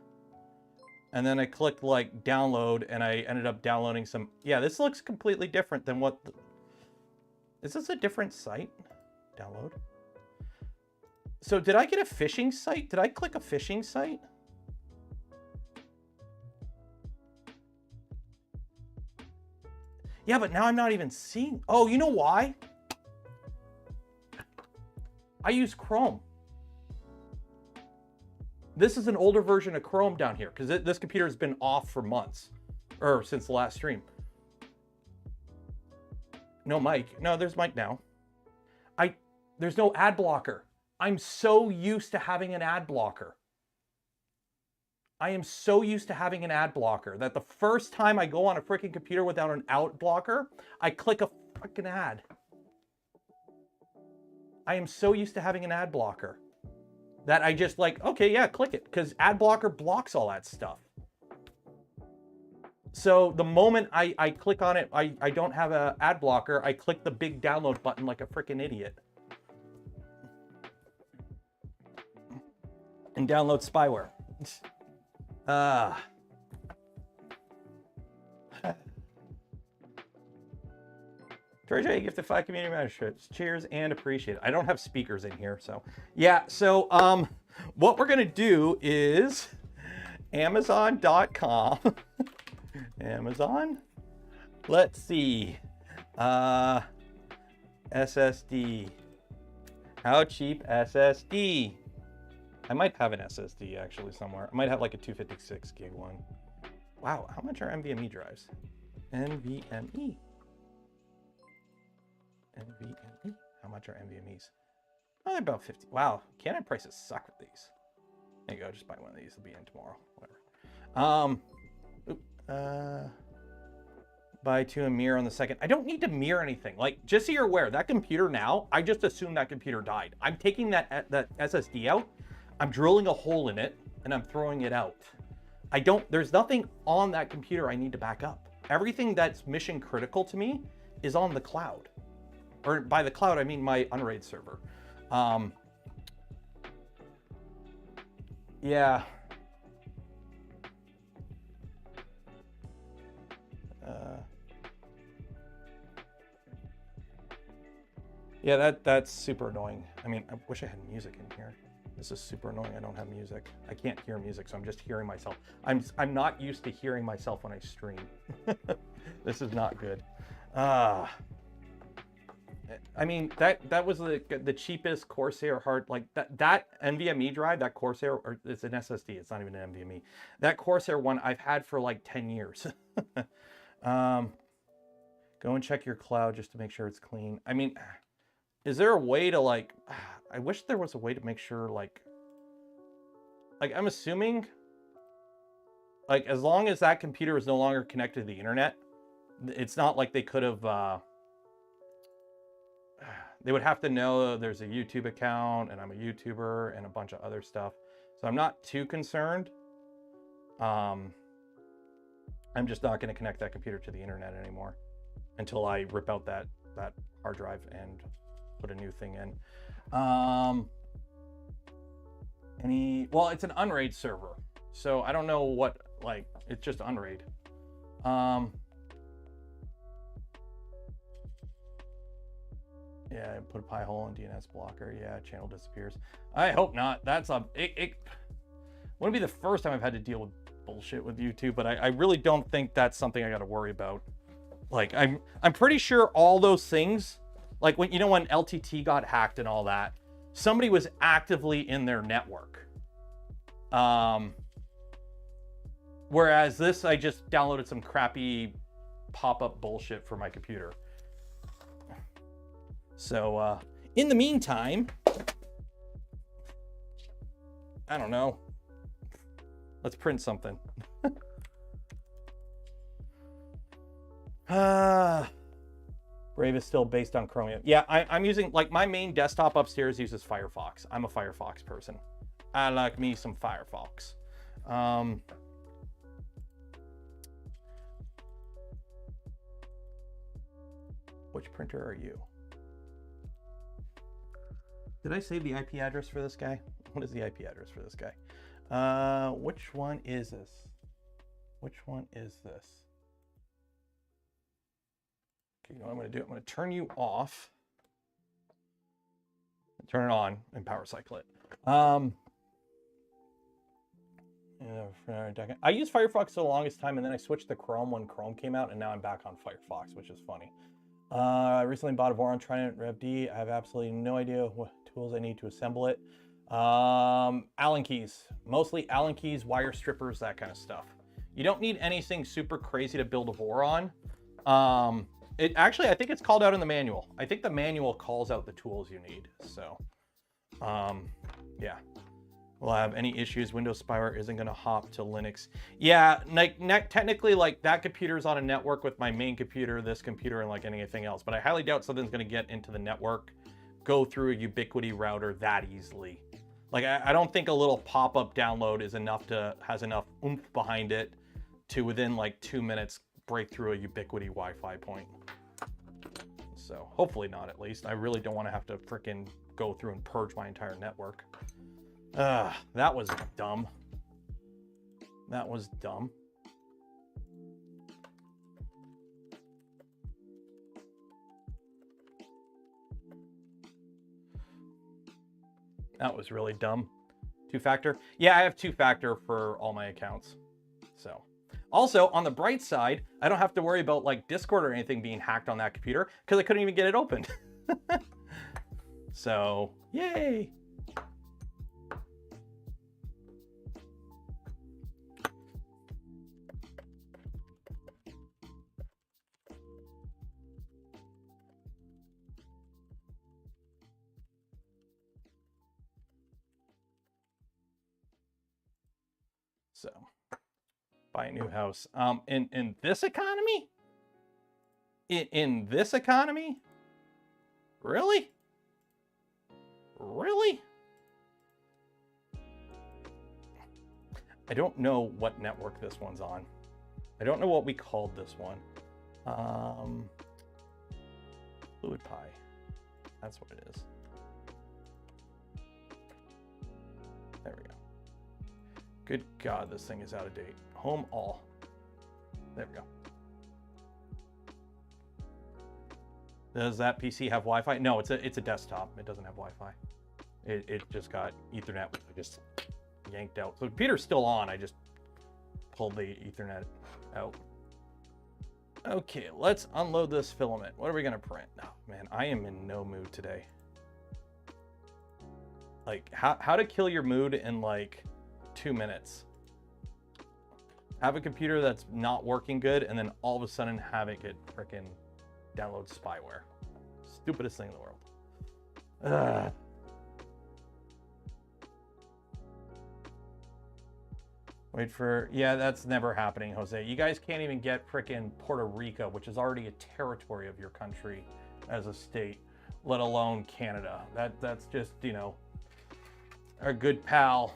And then I clicked like download and I ended up downloading some. Yeah, this looks completely different than what. Is this a different site? Download. So did I get a phishing site? Did I click a phishing site? Yeah, but now I'm not even seeing. Oh, you know why? I use Chrome. This is an older version of Chrome down here because this computer has been off for months, or since the last stream. No mic. No, there's mic now. There's no ad blocker. I'm so used to having an ad blocker. I am so used to having an ad blocker that the first time I go on a freaking computer without an ad blocker, I click a freaking ad. I am so used to having an ad blocker that I just like, okay, yeah, click it, because ad blocker blocks all that stuff. So the moment I click on it, I don't have an ad blocker, I click the big download button like a freaking idiot. And download spyware. George, I gifted 5 community memberships. Cheers and appreciate it. I don't have speakers in here, so yeah. So what we're gonna do is Amazon.com. Amazon. Let's see. SSD. How cheap SSD? I might have an SSD actually somewhere. I might have like a 256 gig one. Wow, how much are NVMe drives? NVMe. NVME. How much are NVMe's? Oh, they're about 50. Wow, Canon prices suck with these. There you go, just buy one of these. It'll be in tomorrow. Whatever. Buy to a mirror on the second. I don't need to mirror anything. Like, just so you're aware, that computer now, I just assumed that computer died. I'm taking that SSD out, I'm drilling a hole in it, and I'm throwing it out. There's nothing on that computer I need to back up. Everything that's mission critical to me is on the cloud. Or by the cloud, I mean my Unraid server. Yeah. Yeah, that's super annoying. I mean, I wish I had music in here. This is super annoying. I don't have music. I can't hear music, so I'm just hearing myself. I'm not used to hearing myself when I stream. This is not good. I mean, that was the cheapest Corsair hard, like that NVMe drive, that Corsair, or it's an SSD, it's not even an NVMe. That Corsair one I've had for like 10 years. Go and check your cloud just to make sure it's clean. I mean, is there a way to like, I wish there was a way to make sure like I'm assuming like as long as that computer is no longer connected to the internet, it's not like they could have, they would have to know there's a YouTube account and I'm a YouTuber and a bunch of other stuff. So I'm not too concerned. I'm just not going to connect that computer to the internet anymore until I rip out that hard drive and put a new thing in. Well, it's an Unraid server, so I don't know what, like, it's just Unraid. Yeah, put a pie hole in DNS blocker. Yeah, channel disappears. I hope not. That's it wouldn't be the first time I've had to deal with bullshit with YouTube, but I really don't think that's something I got to worry about. Like, I'm pretty sure all those things, like when LTT got hacked and all that, somebody was actively in their network. Whereas this, I just downloaded some crappy pop-up bullshit for my computer. So, in the meantime, I don't know. Let's print something. Brave is still based on Chromium. Yeah, I'm using, like, my main desktop upstairs uses Firefox. I'm a Firefox person. I like me some Firefox. Which printer are you? Did I save the IP address for this guy? What is the IP address for this guy? Which one is this? Which one is this? Okay, you know what I'm going to do? I'm going to turn you off. Turn it on and power cycle it. I used Firefox for the longest time, and then I switched to Chrome when Chrome came out, and now I'm back on Firefox, which is funny. I recently bought a Voron Trident Rev D. I have absolutely no idea what tools I need to assemble it. Allen keys, mostly Allen keys, wire strippers, that kind of stuff. You don't need anything super crazy to build a Voron. It actually, I think it's called out in the manual. I think the manual calls out the tools you need. So, yeah. We'll have any issues. Windows Spyware isn't going to hop to Linux. Yeah, technically, like, that computer's on a network with my main computer, this computer, and like anything else. But I highly doubt something's going to get into the network, go through a Ubiquity router that easily. Like, I don't think a little pop-up download is has enough oomph behind it to within like 2 minutes break through a Ubiquity Wi-Fi point. So hopefully not, at least. I really don't want to have to frickin' go through and purge my entire network. That was dumb. That was dumb. That was really dumb. Two-factor? Yeah, I have two-factor for all my accounts. So, also, on the bright side, I don't have to worry about like Discord or anything being hacked on that computer because I couldn't even get it open. So, yay! So, buy a new house. In this economy? In this economy? Really? Really? I don't know what network this one's on. I don't know what we called this one. Fluid Pie. That's what it is. There we go. Good God, this thing is out of date. Home all. There we go. Does that PC have Wi-Fi? No, it's a desktop. It doesn't have Wi-Fi. It just got Ethernet. I just yanked out. So the computer's still on. I just pulled the Ethernet out. Okay, let's unload this filament. What are we gonna print? Oh man, I am in no mood today. Like how to kill your mood in like 2 minutes. Have a computer that's not working good and then all of a sudden have it get frickin' download spyware. Stupidest thing in the world. Ugh. Wait for, yeah, that's never happening, Jose. You guys can't even get frickin' Puerto Rico, which is already a territory of your country as a state, let alone Canada. That's just, you know, our good pal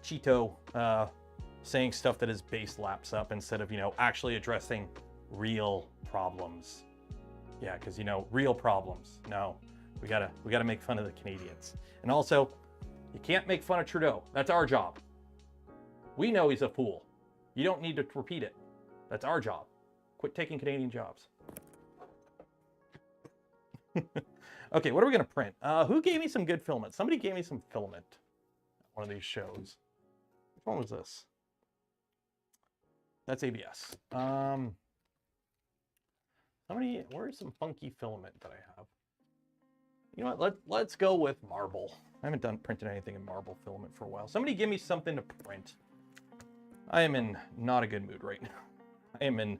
Cheeto saying stuff that his base laps up instead of, you know, actually addressing real problems. Yeah, because, you know, real problems. No, we gotta make fun of the Canadians. And also, you can't make fun of Trudeau. That's our job. We know he's a fool. You don't need to repeat it. That's our job. Quit taking Canadian jobs. Okay, what are we gonna print? Who gave me some good filament? Somebody gave me some filament at one of these shows. Which one was this? That's ABS. Where's some funky filament that I have? You know what, let's go with marble. I haven't printed anything in marble filament for a while. Somebody give me something to print. I am in not a good mood right now. I am in,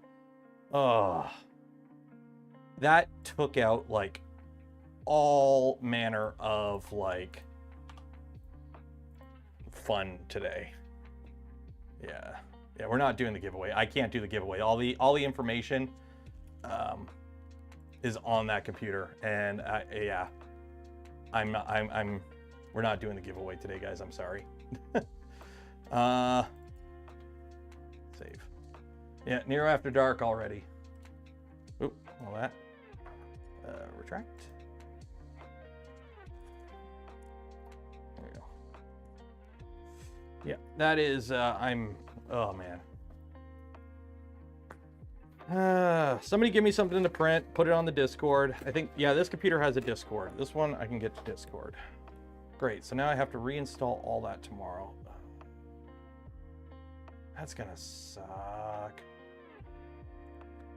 that took out like all manner of like fun today. Yeah, we're not doing the giveaway. I can't do the giveaway. All the information is on that computer, and yeah, we're not doing the giveaway today, guys. I'm sorry. Save. Yeah, Nero After Dark already. Oop, all that. Retract. There we go. Yeah, that is, oh man. Somebody give me something to print, put it on the Discord. I think, yeah, this computer has a Discord. This one I can get to Discord. Great, so now I have to reinstall all that tomorrow. That's gonna suck.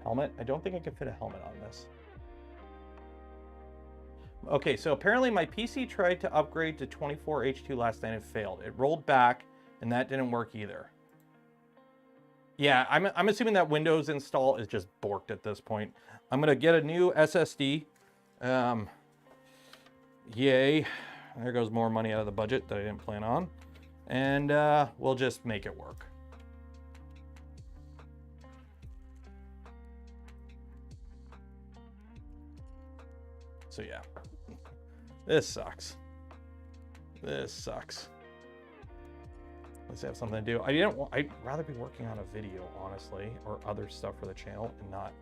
Helmet? I don't think I can fit a helmet on this. Okay, so apparently my PC tried to upgrade to 24H2 last night and failed. It rolled back, and that didn't work either. Yeah, I'm assuming that Windows install is just borked at this point. I'm gonna get a new SSD. Yay. There goes more money out of the budget that I didn't plan on. And we'll just make it work. So yeah, this sucks. This sucks. Let's have something to do. I'd rather be working on a video, honestly, or other stuff for the channel and not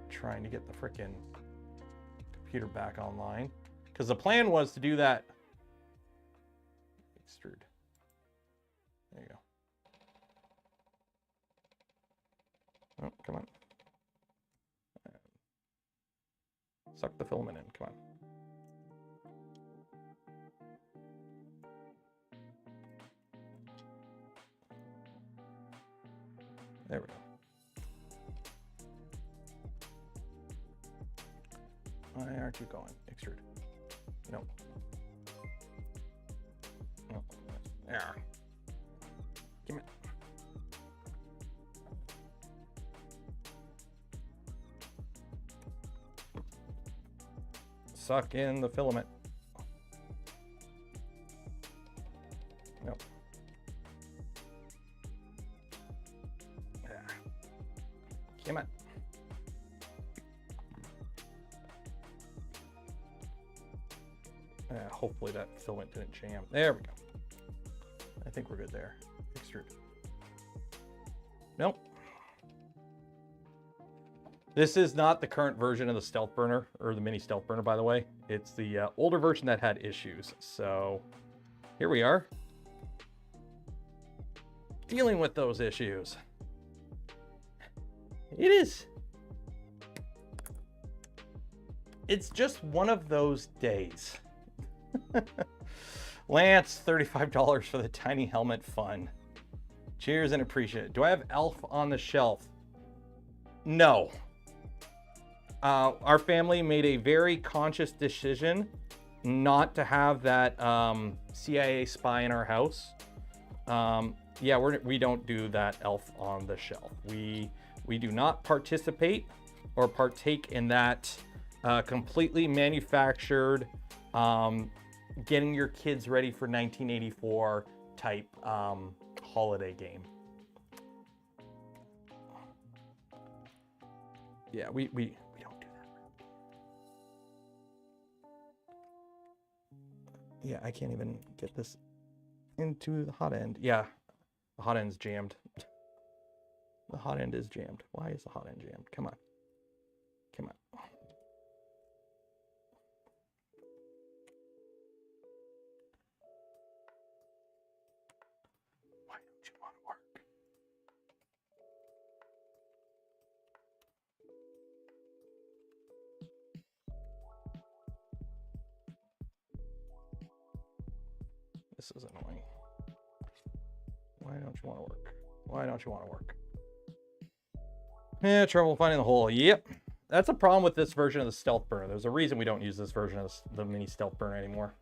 trying to get the frickin' computer back online. Because the plan was to do that. Extrude. There you go. Oh, come on. Suck the filament in, come on. There we go. Why aren't you going? Extrude. No. No. There. Give me. Suck in the filament. Nope. Come on. Hopefully that filament didn't jam. There we go. I think we're good there. Extrude. Nope. This is not the current version of the stealth burner, or the mini stealth burner, by the way. It's the older version that had issues. So here we are, dealing with those issues. It is. It's just one of those days. Lance, $35 for the tiny helmet fun. Cheers and appreciate it. Do I have Elf on the shelf? No. Our family made a very conscious decision not to have that CIA spy in our house. Yeah, we don't do that Elf on the shelf. We do not participate or partake in that completely manufactured, getting your kids ready for 1984 type holiday game. Yeah, we don't do that. Yeah, I can't even get this into the hot end. Yeah, the hot end's jammed. The hot end is jammed. Why is the hot end jammed? Come on. Come on. Why don't you want to work? This is annoying. Why don't you want to work? Why don't you want to work? Yeah, trouble finding the hole. Yep. That's a problem with this version of the stealth burner. There's a reason we don't use this version of the mini stealth burner anymore.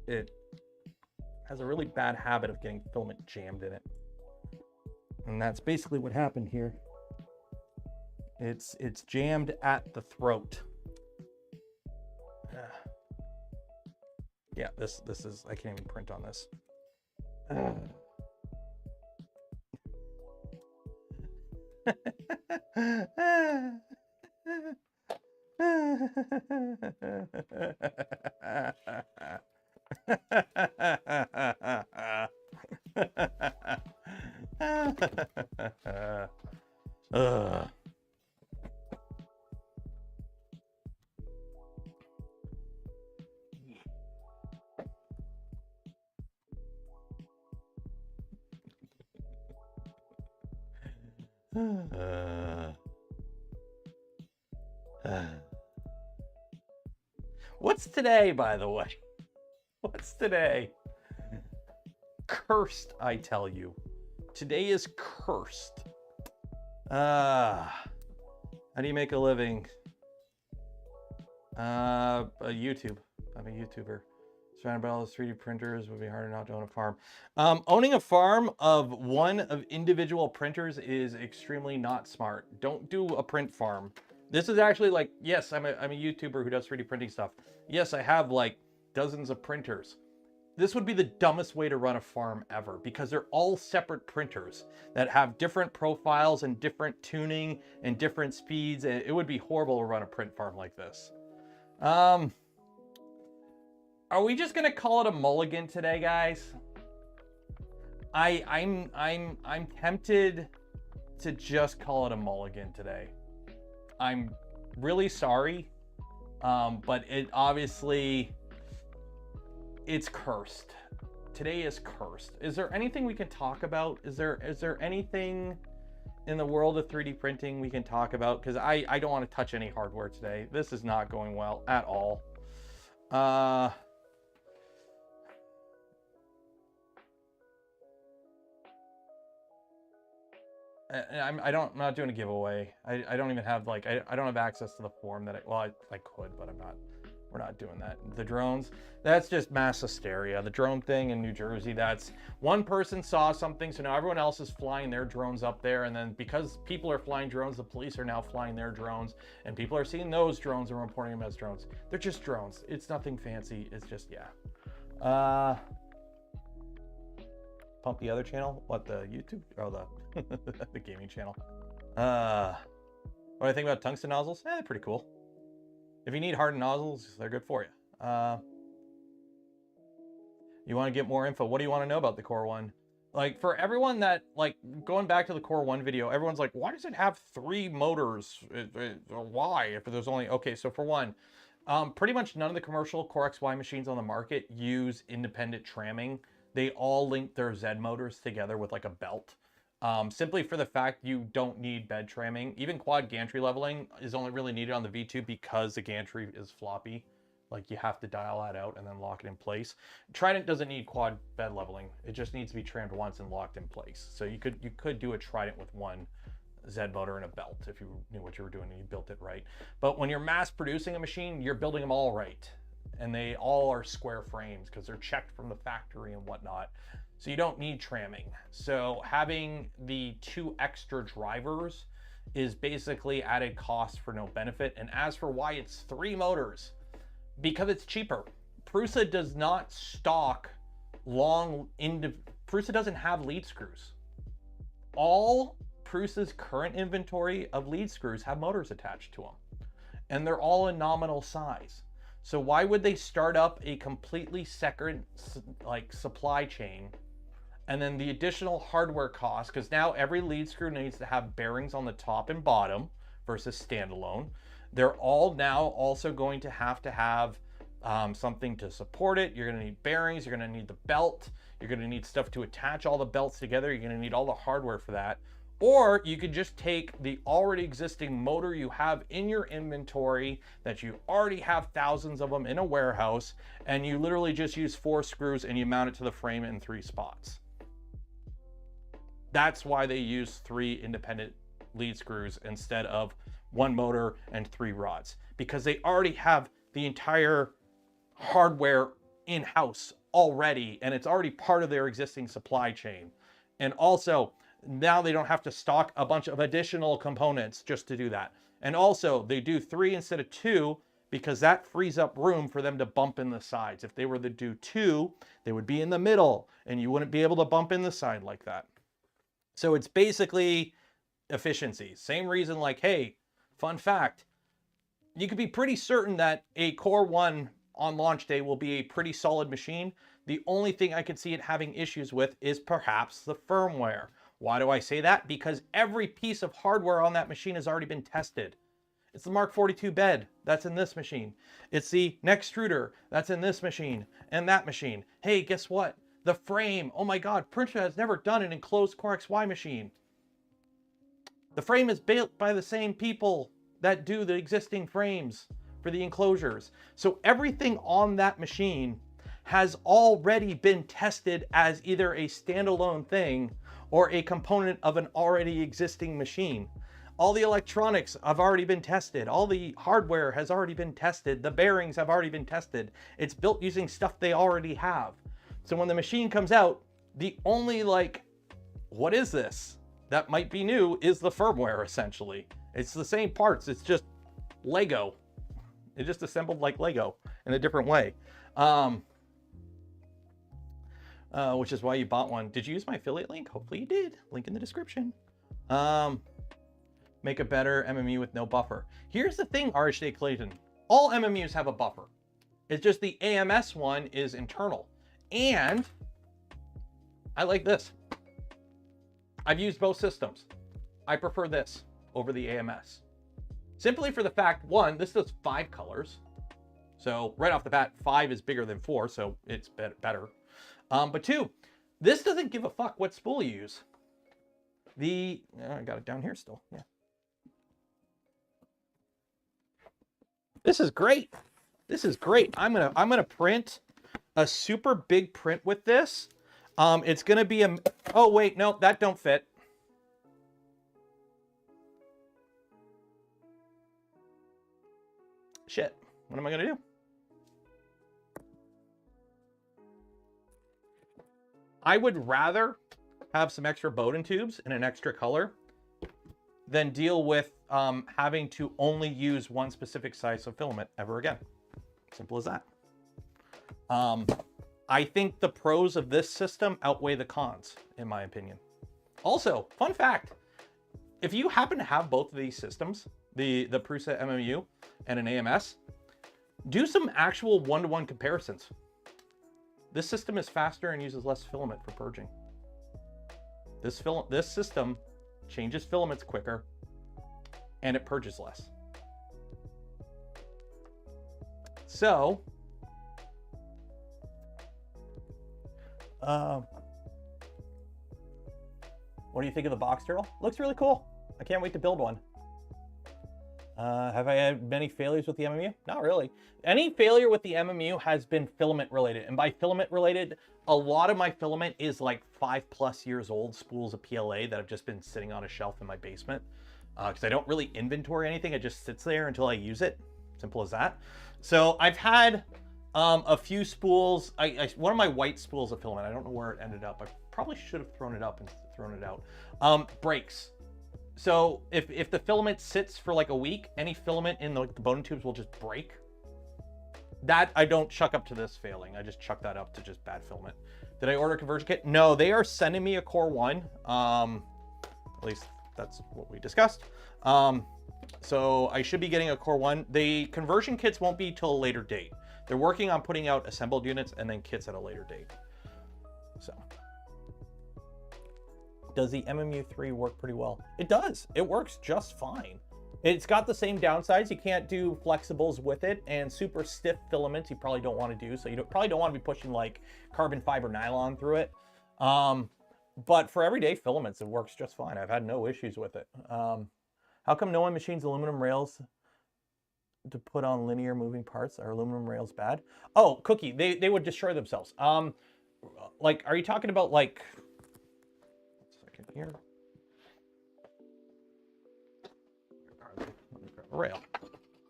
It has a really bad habit of getting filament jammed in it. And that's basically what happened here. It's jammed at the throat. Yeah, this is, I can't even print on this. What's today, by the way? What's today? Cursed, I tell you. Today is cursed. How do you make a living? YouTube. I'm a YouTuber. Surrounded by all those 3D printers, would be harder not to own a farm. Owning a farm of one of individual printers is extremely not smart. Don't do a print farm. This is actually like, yes, I'm a YouTuber who does 3D printing stuff. Yes, I have like dozens of printers. This would be the dumbest way to run a farm ever, because they're all separate printers that have different profiles and different tuning and different speeds. And it would be horrible to run a print farm like this. Are we just gonna call it a mulligan today, guys? I'm tempted to just call it a mulligan today. I'm really sorry, but it obviously, it's cursed. Today is cursed. Is there anything we can talk about? Is there anything in the world of 3D printing we can talk about? Because I don't want to touch any hardware today. This is not going well at all. I'm not doing a giveaway. I don't even have like, I don't have access to the form that well, I could, but we're not doing that. The drones, that's just mass hysteria. The drone thing in New Jersey, that's one person saw something, so now everyone else is flying their drones up there, and then because people are flying drones, the police are now flying their drones, and people are seeing those drones and reporting them as drones. They're just drones. It's nothing fancy. It's just, yeah. Pump the other channel? What, the YouTube? Oh, the gaming channel. What do I think about tungsten nozzles? They're pretty cool. If you need hardened nozzles, they're good for you. You want to get more info? What do you want to know about the Core 1? Like, for everyone that, like, going back to the Core 1 video, everyone's like, why does it have 3 motors? Why? If there's only... Okay, so for one, pretty much none of the commercial Core XY machines on the market use independent tramming. They all link their Z motors together with, like, a belt. Simply for the fact you don't need bed tramming. Even quad gantry leveling is only really needed on the V2 because the gantry is floppy. Like, you have to dial that out and then lock it in place. Trident doesn't need quad bed leveling. It just needs to be trammed once and locked in place. So you could do a Trident with one Z motor and a belt if you knew what you were doing and you built it right. But when you're mass producing a machine, you're building them all right. And they all are square frames because they're checked from the factory and whatnot. So you don't need tramming. So having the 2 extra drivers is basically added cost for no benefit. And as for why it's 3 motors, because it's cheaper. Prusa does not stock Prusa doesn't have lead screws. All Prusa's current inventory of lead screws have motors attached to them. And they're all a nominal size. So why would they start up a completely separate supply chain? And then the additional hardware cost, because now every lead screw needs to have bearings on the top and bottom versus standalone. They're all now also going to have something to support it. You're going to need bearings. You're going to need the belt. You're going to need stuff to attach all the belts together. You're going to need all the hardware for that. Or you could just take the already existing motor you have in your inventory that you already have thousands of them in a warehouse, and you literally just use 4 screws and you mount it to the frame in 3 spots. That's why they use 3 independent lead screws instead of 1 motor and 3 rods, because they already have the entire hardware in-house already, and it's already part of their existing supply chain. And also, now they don't have to stock a bunch of additional components just to do that. And also, they do 3 instead of 2 because that frees up room for them to bump in the sides. If they were to do 2, they would be in the middle, and you wouldn't be able to bump in the side like that. So it's basically efficiency. Same reason, like, hey, fun fact, you could be pretty certain that a Core 1 on launch day will be a pretty solid machine. The only thing I could see it having issues with is perhaps the firmware. Why do I say that? Because every piece of hardware on that machine has already been tested. It's the Mark 42 bed, that's in this machine. It's the neck extruder, that's in this machine and that machine. Hey, guess what? The frame, oh my God, Printer has never done an enclosed Core XY machine. The frame is built by the same people that do the existing frames for the enclosures. So everything on that machine has already been tested as either a standalone thing or a component of an already existing machine. All the electronics have already been tested. All the hardware has already been tested. The bearings have already been tested. It's built using stuff they already have. So when the machine comes out, the only what is this that might be new is the firmware, essentially. It's the same parts, it's just Lego. It just assembled like Lego in a different way. Which is why you bought one. Did you use my affiliate link? Hopefully you did. Link in the description. Make a better MMU with no buffer. Here's the thing, RHD Clayton. All MMUs have a buffer. It's just the AMS one is internal. And I like this. I've used both systems. I prefer this over the AMS. Simply for the fact, 1, this does 5 colors. So right off the bat, 5 is bigger than 4, so it's better. But 2, this doesn't give a fuck what spool you use. I got it down here still, yeah. This is great. This is great. I'm gonna print a super big print with this. It's gonna be oh wait, no, that don't fit. Shit, what am I gonna do? I would rather have some extra Bowden tubes in an extra color than deal with having to only use one specific size of filament ever again. Simple as that. I think the pros of this system outweigh the cons, in my opinion. Also, fun fact, if you happen to have both of these systems, the Prusa MMU and an AMS, do some actual one-to-one comparisons. This system is faster and uses less filament for purging. This system changes filaments quicker and it purges less. So, what do you think of the box turtle? Looks really cool. I can't wait to build one. Have I had many failures with the MMU? Not really. Any failure with the MMU has been filament related. And by filament related, a lot of my filament is like 5+ years old spools of PLA that have just been sitting on a shelf in my basement. Because I don't really inventory anything. It just sits there until I use it. Simple as that. So I've had a few spools. One of my white spools of filament, I don't know where it ended up. I probably should have thrown it up and thrown it out. Breaks. So if the filament sits for like a week, any filament in the Bowden tubes will just break. That I don't chuck up to this failing. I just chuck that up to just bad filament. Did I order a conversion kit? No, they are sending me a Core 1. At least that's what we discussed. So I should be getting a Core 1. The conversion kits won't be till a later date. They're working on putting out assembled units and then kits at a later date. So. Does the MMU3 work pretty well? It does. It works just fine. It's got the same downsides. You can't do flexibles with it, and super stiff filaments you probably don't want to do. So you probably don't want to be pushing like carbon fiber nylon through it. But for everyday filaments, it works just fine. I've had no issues with it. How come no one machines aluminum rails to put on linear moving parts? Are aluminum rails bad? Oh, Cookie, they would destroy themselves. Like, are you talking about like... Here. Let me grab a rail.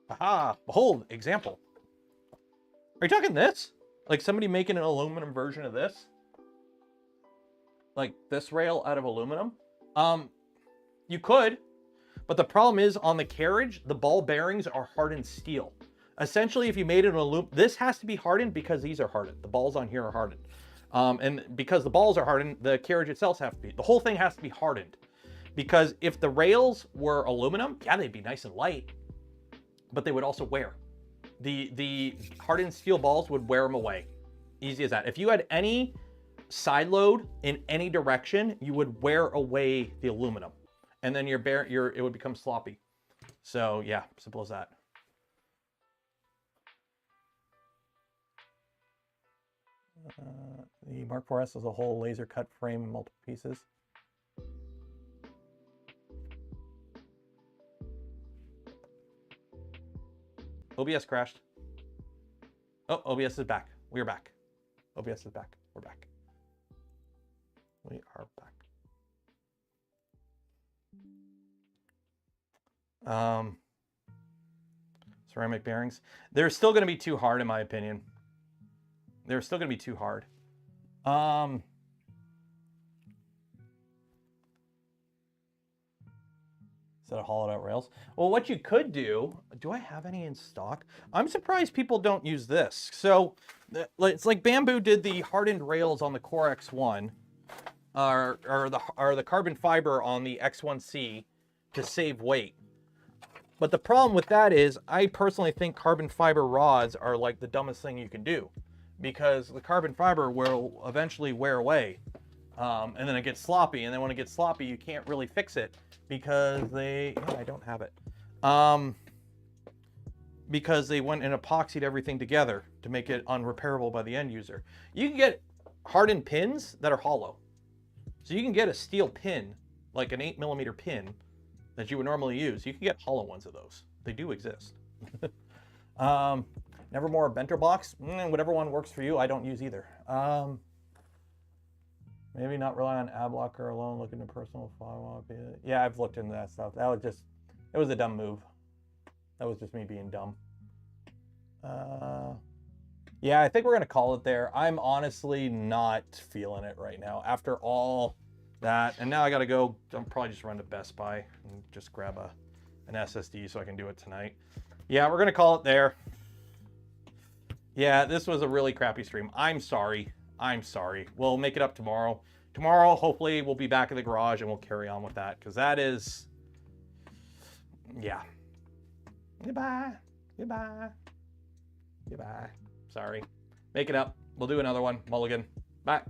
Aha! Behold, example. Are you talking this? Like somebody making an aluminum version of this? Like this rail out of aluminum? You could, but the problem is on the carriage, the ball bearings are hardened steel. Essentially, if you made it an aluminum, this has to be hardened because these are hardened. The balls on here are hardened. And because the balls are hardened, the carriage itself has to be, the whole thing has to be hardened. Because if the rails were aluminum, yeah, they'd be nice and light, but they would also wear. The hardened steel balls would wear them away. Easy as that. If you had any side load in any direction, you would wear away the aluminum. And then it would become sloppy. So yeah, simple as that. The Mark 4S is a whole laser cut frame in multiple pieces. OBS crashed. Oh, OBS is back. We are back. OBS is back. We're back. We are back. Ceramic bearings. They're still going to be too hard in my opinion. They're still going to be too hard. Instead of hollowed out rails. Well, what you could do I have any in stock? I'm surprised people don't use this. So it's like Bamboo did the hardened rails on the Core X1 or the carbon fiber on the X1C to save weight. But the problem with that is I personally think carbon fiber rods are like the dumbest thing you can do, because the carbon fiber will eventually wear away. And then it gets sloppy, and then when it gets sloppy, you can't really fix it because I don't have it. Because they went and epoxied everything together to make it unrepairable by the end user. You can get hardened pins that are hollow. So you can get a steel pin, like an 8mm pin that you would normally use. You can get hollow ones of those. They do exist. Nevermore bento box. Whatever one works for you. I don't use either. Maybe not rely on ad blocker alone. Look into personal firewall. Yeah, I've looked into that stuff. It was a dumb move. That was just me being dumb. Yeah, I think we're gonna call it there. I'm honestly not feeling it right now after all that. And now I gotta go. I'm probably just run to Best Buy and just grab an SSD so I can do it tonight. Yeah, we're gonna call it there. Yeah, this was a really crappy stream. I'm sorry. I'm sorry. We'll make it up tomorrow. Tomorrow, hopefully, we'll be back in the garage and we'll carry on with that, because that is, yeah. Goodbye. Goodbye. Goodbye. Sorry. Make it up. We'll do another one. Mulligan. Bye.